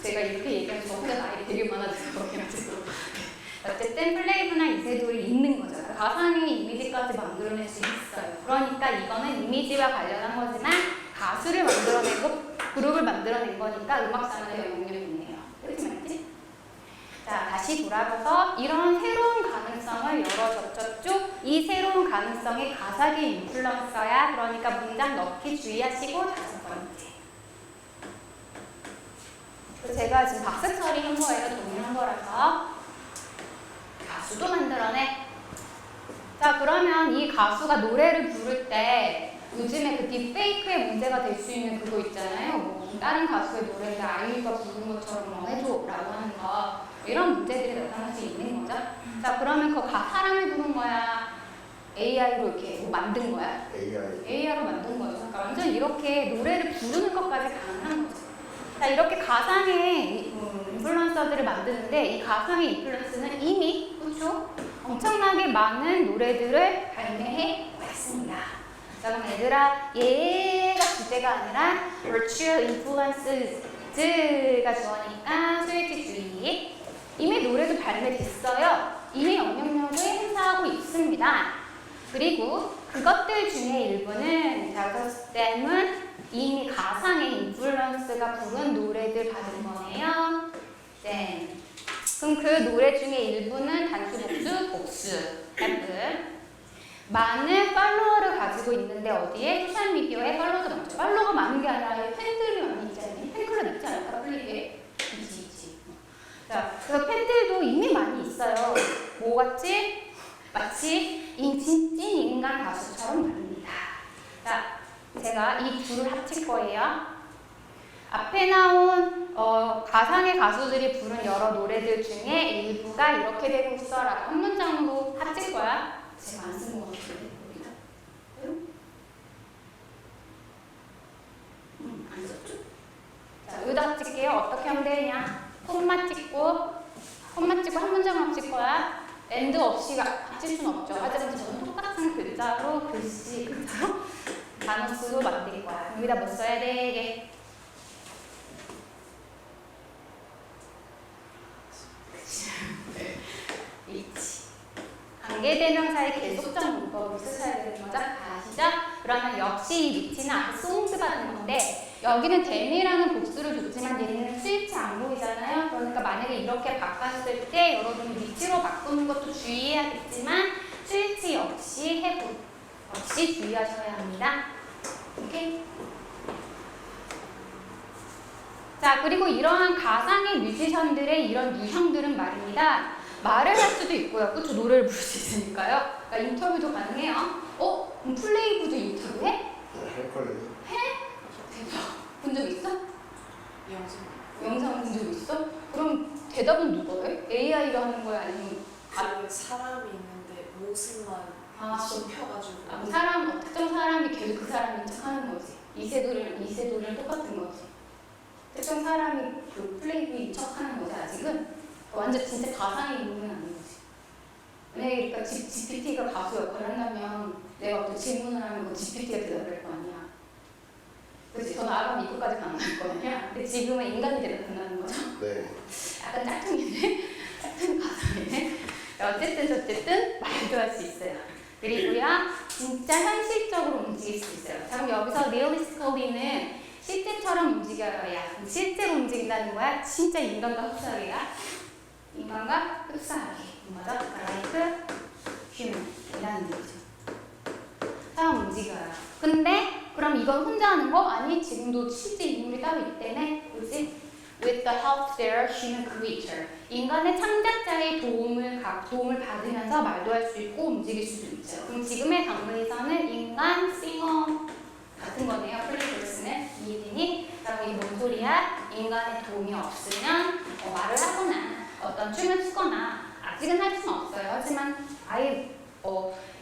S1: 제가 이렇게 얘기하면 저 혼자 나이 되게 많아져서 그래가지고 어쨌든 플레이브나 이세돌이 있는 거죠. 가상의 이미지까지 만들어낼 수 있어요. 그러니까 이거는 이미지와 관련한 거지만 가수를 만들어내고 그룹을 만들어낸 거니까 음악산업에 영향력이 있네요. 그렇지 맞지? 자, 다시 돌아가서 이런 새로운 가능성을 열어줬죠. 이 새로운 가능성이 가사계 인플루언서야. 그러니까 문장 넣기 주의하시고 5번째. 제가 지금 박스 처리한 거예요. 동일한 거라서. 가수도 만들어내. 자, 그러면 이 가수가 노래를 부를 때 요즘에 그 딥페이크의 문제가 될 수 있는 그거 있잖아요. 뭐 다른 가수의 노래인데 아이유가 부른 것처럼 뭐 해줘라고 하는 거. 이런 문제들이 나타날 수 있는 거죠. 자, 그러면 그 사람을 부른 거야? AI로 이렇게 뭐 만든 거야? AI로 만든 거죠. 그러니까 완전 이렇게 노래를 부르는 것까지 가능한 거죠. 자, 이렇게 가상의 인플루언서들을 만드는데 이 가상의 인플루언서는 이미 그렇죠? 엄청나게 많은 노래들을 발매해 왔습니다. 자, 그럼 얘들아 얘가 주제가 아니라 virtual influences가 주어니까 수일치주의. 이미 노래도 발매됐어요. 이미 영향력을 행사하고 있습니다. 그리고 그것들 중에 일부는 자그스템은 이미 가상의 인플루언스가 부른 노래들 받은 거네요. 네. 그럼 그 노래 중에 일부는 단수, 복수, 앱을 많은 팔로워를 가지고 있는데 어디에? 소셜미디어에 팔로워가 많죠. 팔로워가 많은 게 아니라 팬들이 많이 있잖아요. 팬클럽 있지 않을까? 플리에 있지. 자, 그래서 팬들도 이미 많이 있어요. 뭐 같지? 마치 찐 인간 가수처럼 말입니다. 자, 제가 이 둘을 합칠 거예요. 앞에 나온 가상의 가수들이 부른 여러 노래들 중에 일부가 이렇게 되고 있어라고 한 문장으로 합칠 거야. 제가 안 쓴 거 같은데 우리가 안 썼죠? 자, 여기다 합칠게요. 어떻게 하면 되냐? 콤마 찍고 한 문장을 합칠 거야. 엔드 없이 합칠 수는 없죠. 하지만 저는 똑같은 글자로 글자로 단어 수로 만들 거야. 여기다 뭐 써야 돼? 위치. 관계대명사의 계속적 문법을 쓰셔야 되는 거죠? 아시죠? 그러면 역시 이 위치는 앞에 송스 받은 건데 여기는 댐이라는 복수를 줬지만 얘는 스위치 안 보이잖아요. 그러니까 만약에 이렇게 바꿨을 때 여러분이 위치로 바꾸는 것도 주의해야겠지만 스위치 역시 역시 주의하셔야 합니다. 오케이? 자, 그리고 이러한 가상의 뮤지션들의 이런 유형들은 말입니다. 말을 할 수도 있고요. 그쵸? 노래를 부를 수 있으니까요. 그러니까 인터뷰도 가능해요. 그럼 플레이브도 인터뷰해?
S2: 할걸요.
S1: 해? 대박. 본 적 있어? 영상 본 적 있어? 그럼 대답은 누가 해? AI가 하는 거야? 아니면
S3: 그 사람이 있는데 모습만 씹혀가지고
S1: 사람, 특정 사람이 계속 그 사람인 척 하는 거지. 이세돌이랑 똑같은 거지. 특정 사람이 그 플레이브인 척 하는 거지, 아직은. 완전 진짜 가상의 인물은 아닌 거지. 만약에 그러니까 GPT가 가수 역할을 한다면 내가 어떤 질문을 하면 그 GPT가 대답을 할 거 아니야. 그렇지? 더 나아가면 이거까지 가능할 거 아니야. 근데 지금은 인간이 대답한다는 거죠.
S2: 네.
S1: 약간 짝퉁이네? 짝퉁 가상이네? 어쨌든 말도 할 수 있어요. 그리고요, 진짜 현실적으로 움직일 수 있어요. 자, 그럼 여기서 realistically는 실제처럼 움직여야, 실제로 움직인다는 거야? 진짜 인간과 흡사하게야? 인간과 흡사하게. 맞아? like human. 이라는 얘기죠. 사람 움직여요. 근데, 그럼 이건 혼자 하는 거? 아니, 지금도 실제 인물이 따로 있다네? 그지? With the help of their human creature. 인간의 창작자의 도움을 받으면서 말도 할 수 있고 움직일 수도 있죠. 그럼 지금의 당근에서는 인간, 싱어 같은 거네요. 플레이버스는 이해되니? 그럼 이게 뭔 소리야? 인간의 도움이 없으면 말을 하거나 어떤 춤을 추거나 아직은 할 수는 없어요. 하지만 아예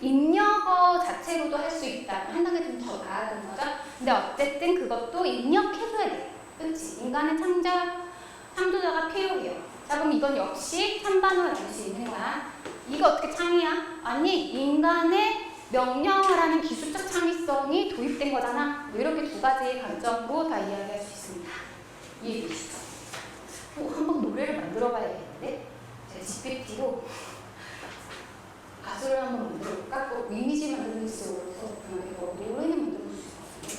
S1: 입력어 자체로도 할 수 있다. 한 단계 좀 더 나아가는 거죠. 근데 어쨌든 그것도 입력해줘야 돼. 그렇지? 인간의 창조자가 필요해요. 자, 그럼 이건 역시 3반으로 나눌 수 있는 거야. 이거 어떻게 창의야? 아니, 인간의 명령을 하는 기술적 창의성이 도입된 거잖아. 뭐 이렇게 두 가지 관점으로 다 이야기할 수 있습니다. 이해되시죠? 한번 노래를 만들어 봐야겠는데? 제가 GPT로 가수를 한번 만들어 볼까? 이미지 만드는 지 어려서 노래는 만들어 볼 수 있을 것 같은데.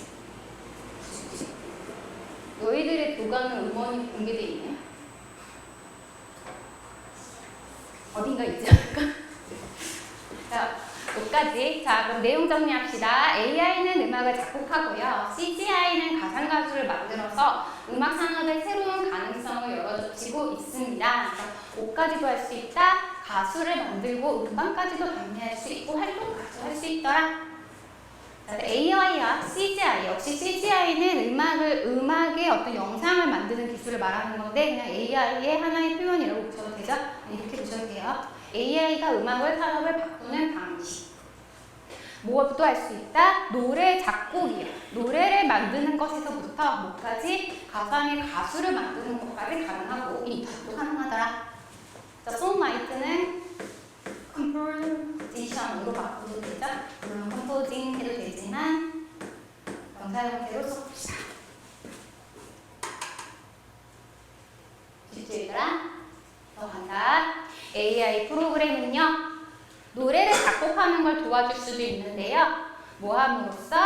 S1: 너희들의 도가는 음원이 공개돼 있나요? 어딘가 있지 않을까? 자, 여기까지. 자, 그럼 내용 정리합시다. AI는 음악을 작곡하고요. CGI는 가상 가수를 만들어서 음악 산업의 새로운 가능성을 열어젖히고 있습니다. 그러니까 5까지도 할 수 있다. 가수를 만들고 음반까지도 발매할 수 있고 활동까지 할 수 있더라. AI와 CGI, 역시 CGI는 음악의 어떤 영상을 만드는 기술을 말하는 건데 그냥 AI의 하나의 표현이라고 보셔도 되죠? 이렇게 보셔도 돼요. AI가 산업을 바꾸는 방식. 뭐부터 할 수 있다? 노래 작곡이요. 노래를 만드는 것에서부터 뭐까지? 가상의 가수를 만드는 것까지 가능하고 인터뷰도 가능하더라. 자, 송라이트는 컴포지션으로 바꾸도 되죠? 물론 컴포징 해도 되지만 명사 형태로 써봅시다. 쉽지 얘들아? 더 간다. AI 프로그램은요. 노래를 작곡하는 걸 도와줄 수도 있는데요. 뭐 함으로써?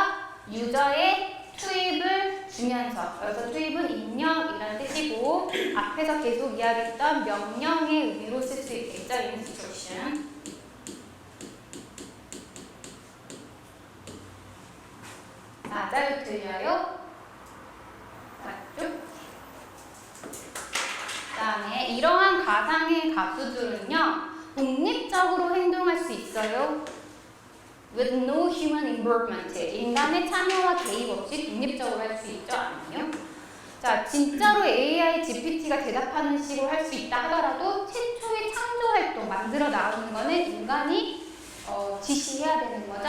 S1: 유저의 투입을 주면서, 여기서 투입은 입력이라는 뜻이고 앞에서 계속 이야기했던 명령의 의미로 쓸 수 있겠죠. instruction. 맞아요? 틀려요? 맞죠? 그 다음에 이러한 가상의 가수들은요. 독립적으로 행동할 수 있어요. With no human involvement. 인간의 참여와 개입 없이 독립적으로 할 수 있죠? 아니요? 자, 진짜로 AI, GPT가 대답하는 식으로 할 수 있다 하더라도 최초의 창조 활동 만들어 나오는 거는 인간이 지시해야 되는 거죠.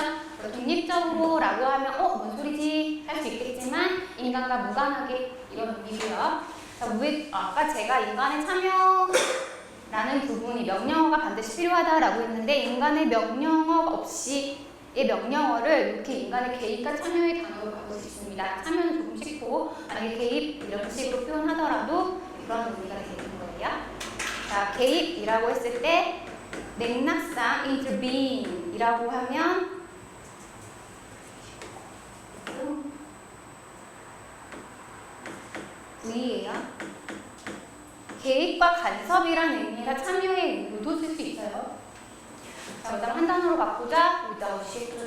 S1: 독립적으로 라고 하면 뭔 소리지? 할 수 있겠지만 인간과 무관하게 이런 의미고요. 자, 아까 제가 인간의 참여라는 부분이 명령어가 반드시 필요하다라고 했는데 인간의 명령어 없이의 명령어를 이렇게 인간의 개입과 참여의 단어로 바꿀 수 있습니다. 참여는 조금 쉽고 만약에 개입 이런 식으로 표현하더라도 그런 의미가 되는 거예요. 자, 개입이라고 했을 때 맥락상 intervene 이라고 하면 V예요. 개입과 간섭이라는 의미가 참여의 의미로도 쓸 수 있어요. 자, 그다음 한 단어로 바꾸자. without shift.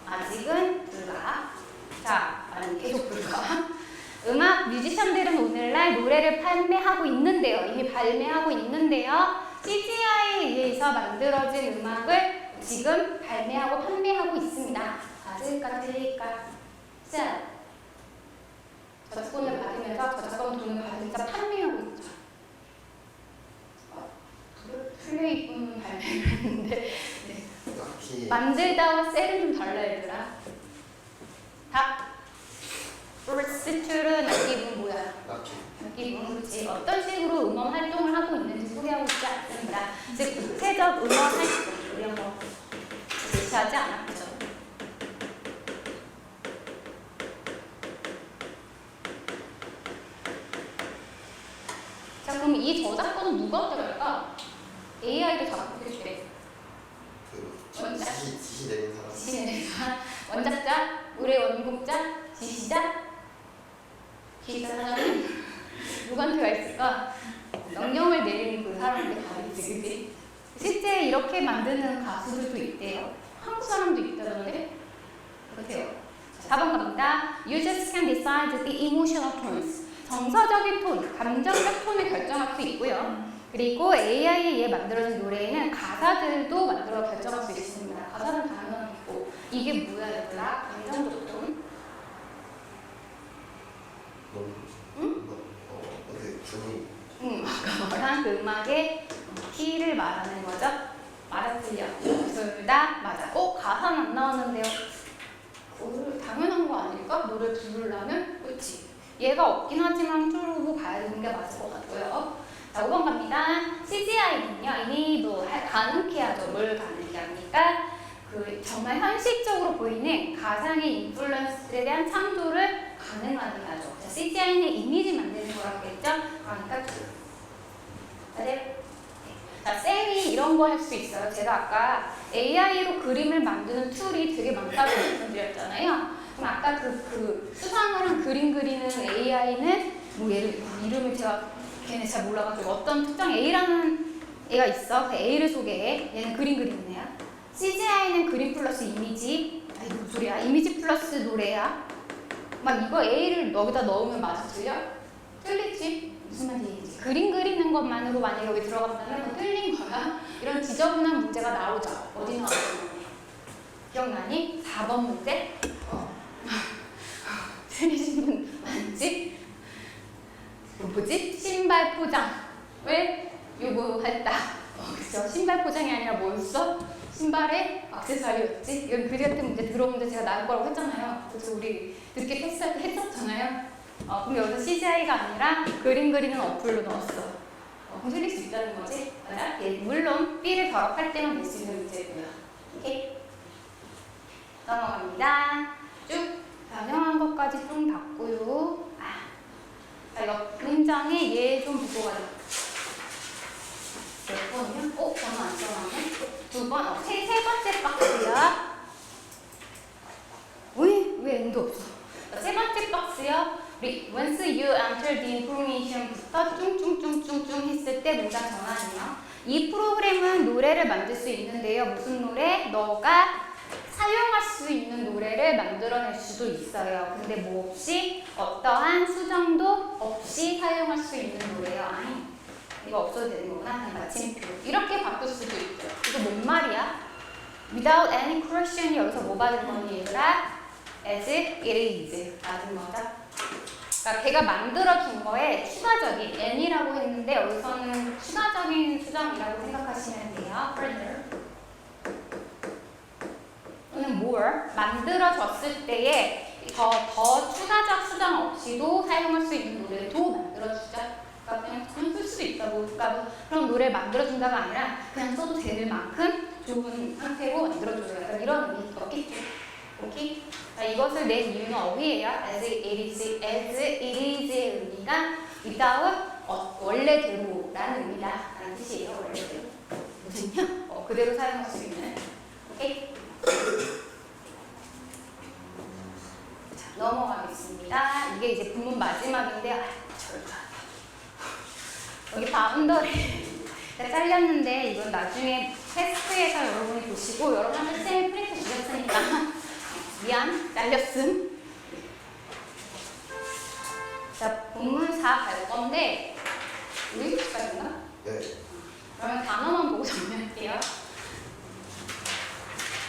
S1: 아직은 불가. 자, 아니 계속 불가. 음악 뮤지션들은 오늘날 노래를 판매하고 있는데요. 이미 발매하고 있는데요. CGI에 의해서 만들어진 음악을 지금 발매하고 판매하고 있습니다. 맞을까 틀릴까? 자, 저작권을 받으면서 저작권 돈을 받으면서 판매하고 있죠. 했는데
S2: 낙히.
S1: 만들다와 셀은 좀 달라 얘들아. 답. substitute는 기분 뭐야?
S2: 낙히.
S1: 기분 그렇지. 어떤 식으로 음원 활동을 하고 있는지 소개하고 있지 않습니다. 즉 구체적 음원 활동 이런 거 제시하지 않았죠. 자 그럼 이 저작권은 누구한테 갈까? AI도 작곡했대.
S2: 그
S1: 원작?
S2: 지시 내린 사람.
S1: 지시내가 원작자, 우리 원곡자, 지시자, 기자는 누구한테 가 있을까? 명령을 내리는 그 사람한테 가겠지, 그치? 실제 이렇게 만드는 가수들도 있대요. 한국 사람도 있다던데? 그렇대요. 4번 갑니다. Users can decide the emotional tones. 정서적인 톤, 감정적 톤을 결정할 수 있고요. 그리고 AI에 의해 만들어진 노래에는 가사들도 만들어 결정할 수 있습니다. 가사는 당연히 있고 이게 뭐야 얘들아? 감정적 톤?
S2: 너무.
S1: 응?
S2: 어떻게 분위.
S1: 아까 말한 그 음악의 키를 말하는 거죠? 맞아 틀려. 둘 다 맞아. 가사는 안 나왔는데요. 당연한 거 아닐까? 노래 부르려면? 그렇지. 얘가 없긴 하지만 뚫고 가야 되는 게 맞을 것 같고요. 자, 5번 갑니다. CGI는요, enable, 가능케 하죠. 뭘 가능케 합니까? 그 정말 현실적으로 보이는 가상의 인플루언스에 대한 창조를 가능하게 하죠. 자, CGI는 이미지 만드는 거라고 했죠? 그러니까 자, 쌤이 이런 거 할 수 있어요. 제가 아까 AI로 그림을 만드는 툴이 되게 많다고 말씀드렸잖아요. 그럼 아까 그 수상을 한 그림 그리는 AI는 뭐 얘를 이름을 제가 걔네 잘 몰라가지고 어떤 특정 A라는 애가 있어. 그 A를 소개해. 얘는 그림 그리는 애야. CGI는 그림 플러스 이미지. 아이 무슨 소리야. 이미지 플러스 노래야. 막 이거 A를 여기다 넣으면 맞아 틀려? 틀리지? 무슨 말인지. 그림 그리는 것만으로 만약에 여기 들어간다면 그건 틀린 거야. 이런 지저분한 문제가 나오죠. 어디 나오죠? 기억나니? 4번 문제? 틀리신 분 많지? 뭐지? 신발 포장. 왜? 요거 했다. 그쵸? 신발 포장이 아니라 뭐였어? 신발에 액세서리였지? 이건 그리 같은 문제 들어오는데 제가 나올 거라고 했잖아요. 그래서 우리 늦게 패스할 때 했었잖아요. 그럼 여기서 CGI가 아니라 그림 그리는 어플로 넣었어. 그럼 틀릴 수 있다는 거지? 맞아? 예, 물론 B를 결합할 때만 낼 수 있는 문제고요. 오케이? 넘어갑니다. 쭉 변형한 것까지 좀 봤고요. 자, 옆 문장에 얘 좀 보고 가자. 몇 번이요? 번호 안 써놨네? 2번, 세 번째 박스야. 왜 N도 없어? 자, 세 번째 박스요. Once you enter the information부터 쭝쭝쭝쭝쭝 했을 때 문장 전환이요. 이 프로그램은 노래를 만들 수 있는데요. 무슨 노래? 너가 사용할 수 있는 노래를 만들어낼 수도 있어요. 근데 뭐 없이 어떠한 수정도 없이 사용할 수 있는 노래요. 아니, 이거 없어도 되는 거구나. 그냥 마침표. 이렇게 바꿀 수도 있죠. 이거 뭔 말이야? Without any correction이 여기서 뭐 받은 거니 얘들아? As it is 받은 거죠. 그러니까 걔가 만들어준 거에 추가적인 N이라고 했는데 여기서는 추가적인 수정이라고 생각하시면 돼요. Further. 또는 more. 만들어졌을 때에 더 추가적 수정 없이도 사용할 수 있는 노래도 만들어주죠. 그러니까 그냥 쓸 수도 있다. 그러니까 그럼 노래 만들어준다가 아니라 그냥 써도 될 만큼 좋은 상태로 만들어줘요. 약간 이런 의미였겠죠. 오케이? 이것을 낸 이유는 어휘예요. As it is의 의미가 without 원래대로라는 의미다. 라는 뜻이에요. 원래대로. 무슨요? 그대로 사용할 수 있는. 오케이? 자, 넘어가겠습니다. 이게 이제 본문 마지막인데, 여기 바운더리 잘렸는데 이건 나중에 테스트에서 여러분이 보시고 여러분한테 쌤이 프린트 주셨으니까 미안, 잘렸음. 자, 본문 4 갈 건데 우리 교시까지인가?
S2: 네.
S1: 그러면 단어만 보고 정리할게요.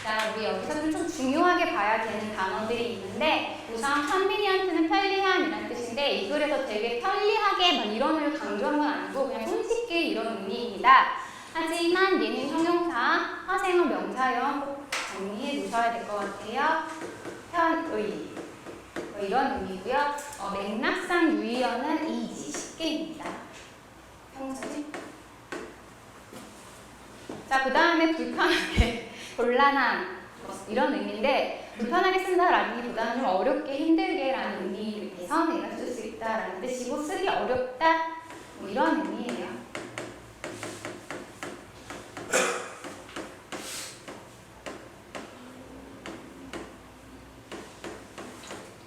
S1: 자, 우리 여기서 좀 중요하게 봐야 되는 단어들이 있는데 우선 convenient는 편리함이라는 뜻인데 이 글에서 되게 편리하게 막 이런 걸 강조한 건 아니고 그냥 손쉽게 이런 의미입니다. 하지만 얘는 형용사, 화생어, 명사형 꼭 정리해 두셔야 될 것 같아요. 현의 뭐 이런 의미고요. 맥락상 유의어는 이지 쉽게입니다. 형사지? 자, 그 다음에 불편하게, 곤란한 이런 의미인데 불편하게 쓴다라기보다는 좀 어렵게 힘들게라는 의미에서 내가 쓸 수 있다라는 뜻이고 쓰기 어렵다 뭐 이런 의미예요.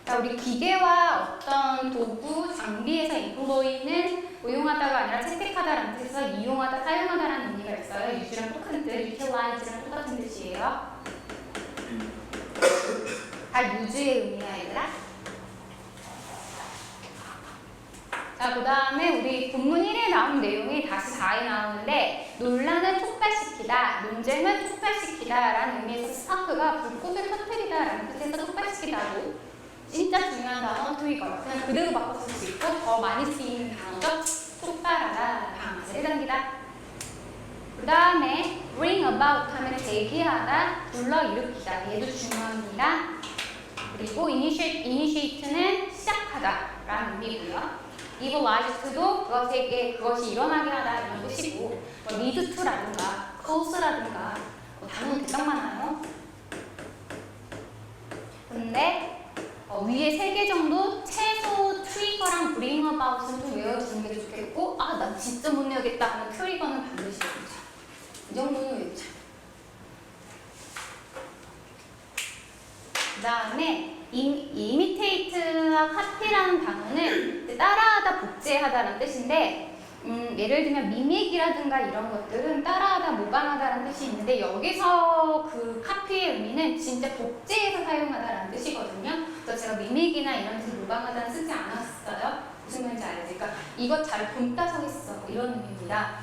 S1: 자, 우리 기계와 어떤 도구, 장비에서 employ는 고용하다가 아니라 채택하다라는 뜻에서 이용하다, 사용하다라는 의미가 있어요. use랑 똑같은 뜻, utilize랑 똑같은 뜻이에요. 다 유주의 의미야, 얘들아. 자, 그 다음에 우리 본문 1에 나온 내용이 다시 4에 나오는데 논란을 촉발시키다, 논쟁을 촉발시키다 라는 의미에서 스파크가 불꽃을 터뜨리다 라는 뜻에서 촉발시키다고 진짜 중요한 단어 트위거. 그냥 그대로 바꿔 쓸 수 있고 더 많이 쓰이는 단어죠. 촉발하다, 방아쇠를 당기다. 그 다음에 bring about 하면 제기하다, 불러일으키다. 얘도 중요합니다. 그리고 initiate는 시작하다 라는 의미고요. evilize도 그것이 일어나게 하다 이런 뜻이고 뭐 lead to라든가 cause라든가 뭐 단어는 대박 많아요. 근데 위에 3개 정도 최소 트리거랑 bring about은 좀 외워주는 게 좋겠고 아, 난 진짜 못 외우겠다 하면 트리거는 반드시 외우자. 이 정도는 외우자. 그 다음에 imitate와 copy라는 단어는 따라하다, 복제하다라는 뜻인데 예를 들면 미믹이라든가 이런 것들은 따라하다, 모방하다라는 뜻이 있는데 여기서 그 copy의 의미는 진짜 복제해서 사용하다라는 뜻이거든요. 그래서 제가 미믹이나 이런 뜻을 모방하다는 쓰지 않았어요. 무슨 말인지 알지? 그러니까 이것 잘 본따서 했어 이런 의미입니다.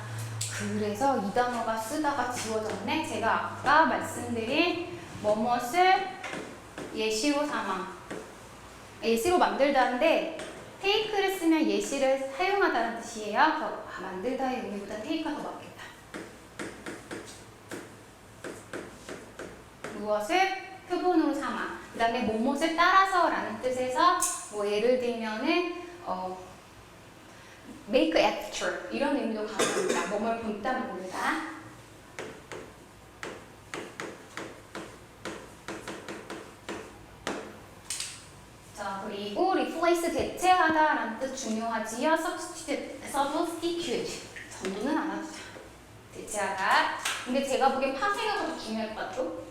S1: 그래서 이 단어가 쓰다가 지워졌네. 제가 아까 말씀드린 뭐뭇을 예시로 삼아 예시로 만들다인데 테이크를 쓰면 예시를 사용하다는 뜻이에요. 만들다의 의미보다 테이크가 더 맞겠다. 무엇을 표본으로 삼아. 그 다음에 뭐뭇을 따라서 라는 뜻에서 뭐 예를 들면은 make after 이런 의미도 가능합니다. 뭐뭘 본따 모르다. 자, 그리고 replace 대체하다라는 뜻 중요하지요. substitute 전부는 안 하죠. 대체하다. 근데 제가 보기엔 파생어가 더 중요할 것 같죠?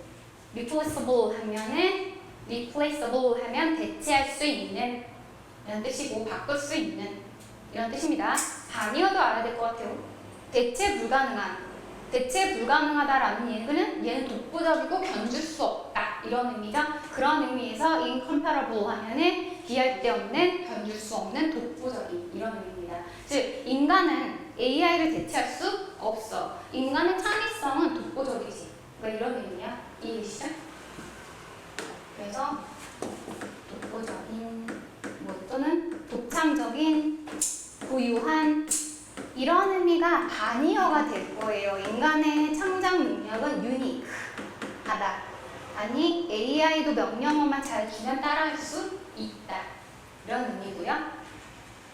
S1: replaceable 하면 대체할 수 있는 이런 뜻이고 바꿀 수 있는 이런 뜻입니다. 단위어도 알아야 될 것 같아요. 대체 불가능하다라는 얘는 독보적이고 견줄 수 없다 이런 의미죠. 그런 의미에서 incomparable 하면은 비할 데 없는, 견줄 수 없는, 독보적인 이런 의미입니다. 즉 인간은 AI를 대체할 수 없어. 인간의 창의성은 독보적이지. 그러니까 이런 의미야. 이해되시죠? 그래서 독보적인 뭐 또는 독창적인, 고유한 이런 의미가 단위어가 될 거예요. 인간의 창작 능력은 유니크하다. 아니 AI도 명령어만 잘 주면 따라할 수 있다. 이런 의미고요.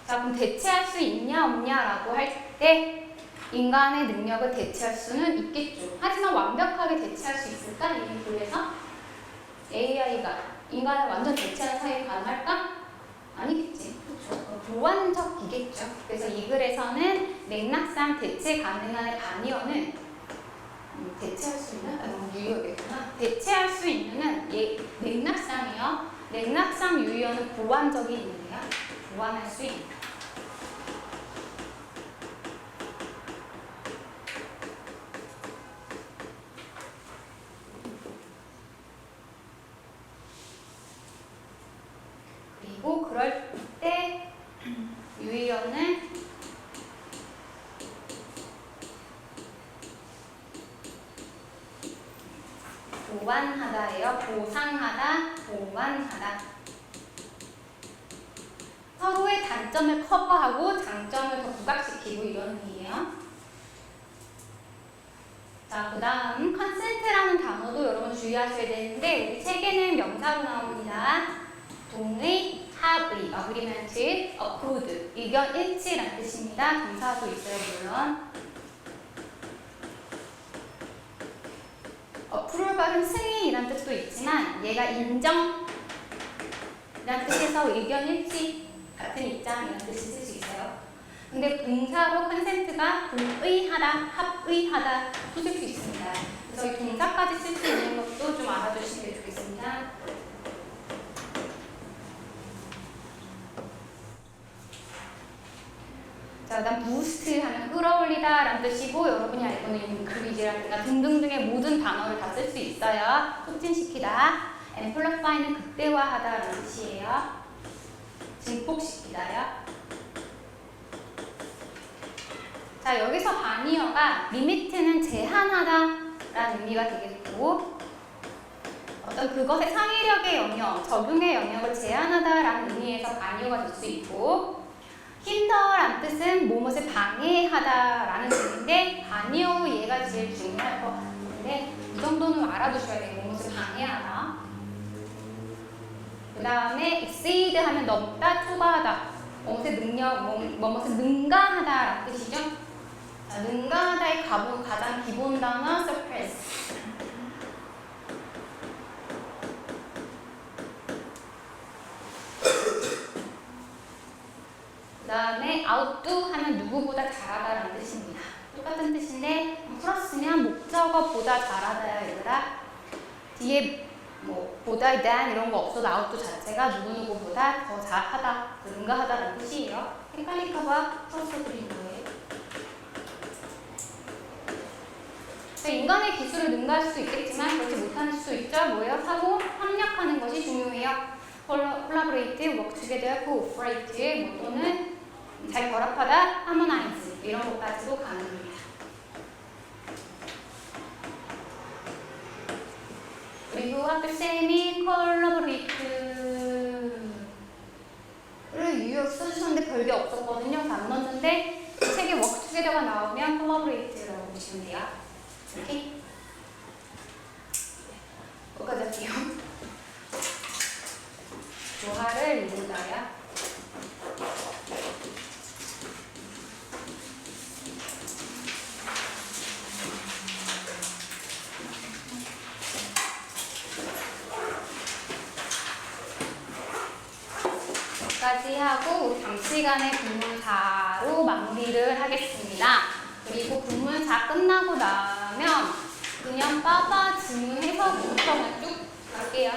S1: 자, 그럼 대체할 수 있냐 없냐라고 할 때 인간의 능력을 대체할 수는 있겠죠. 하지만 완벽하게 대체할 수 있을까? 이 글에서 AI가 인간을 완전 대체하는 사이에 가능할까? 아니겠지. 그렇죠. 보완적이겠죠. 그래서 이 글에서는 맥락상 대체 가능한 단위어는 대체할 수 있는? 너무 유의어겠구나. 대체할 수 있는은 맥락상이요. 맥락상 유의어는 보완적인 의미야. 보완할 수 있는. 그리고 그럴 때 유의어는 보완하다예요. 보상하다, 보완하다. 서로의 단점을 커버하고 장점을 더 부각시키고 이런 의미예요. 자, 그 다음 consent라는 단어도 여러분 주의하셔야 되는데 우리 책에는 명사로 나옵니다. 동의, 합의, agreement, approved, 의견 일치라는 뜻입니다. 동사도 있어요, 물론. approval은 승인이라는 뜻도 있지만 얘가 인정 이라는 뜻에서 의견 일치, 같은 입장이라는 뜻을 쓸 수 있어요. 근데 동사로 consent가 동의하다, 합의하다 또 쓸 수 있습니다. 그래서 이 동사까지 쓸 수 있는 것도 좀 알아두시면 좋겠습니다. 자, 그다음 boost 하면 끌어올리다 라는 뜻이고 여러분이 알고 있는 increase라든가 등등등의 모든 단어를 다 쓸 수 있어요. 촉진시키다. amplify는 극대화하다 라는 뜻이에요. 증폭시키다요. 자, 여기서 바니어가 리미트는 제한하다 라는 의미가 되겠고 어떤 그것의 상위력의 영역, 적용의 영역을 제한하다 라는 의미에서 바니어가 될 수 있고 힌더라는 뜻은 무엇을 방해하다 라는 뜻인데 바니어 얘가 제일 중요할 것 같은데 이 정도는 알아두셔야 돼요. 무엇을 방해하다. 그 다음에 exceed 하면 넘다, 초과하다. 무엇의 능력, 무엇을 능가하다 라는 뜻이죠. 자, 능가하다의 가장 기본 단어 surpass. 그 다음에 outdo 하면 누구보다 잘하다라는 뜻입니다. 똑같은 뜻인데 플러스면 목적어보다 잘하다야 얘들아. 뒤에 뭐 보다 than 이런 거 없어도 outdo 자체가 누구누구보다 더 잘하다, 능가하다라는 뜻이에요. 헷갈릴까봐 플러스 드린 거예요. 인간의 기술을 능가할 수 있겠지만 그렇지 못할 수 있죠. 뭐예요? 사고 협력하는 것이 중요해요. collaborate, work together, cooperate, 뭐 또는 잘 결합하다, harmonize 이런 것까지도 가능합니다. 그리고 학교쌤이 collaborate를 유효 써주셨는데 별게 없었거든요. 안 넣었는데 책에 work together가 나오면 collaborate라고 보시면 돼요. 이렇게 여기까지 할게요. 조화를 이룬다요. 여기까지 하고 우리 다음 시간에 군문사로 마무리를 하겠습니다. 그리고 군문사 끝나고 나면 그냥 빠바 지문 해석부터 쭉 갈게요.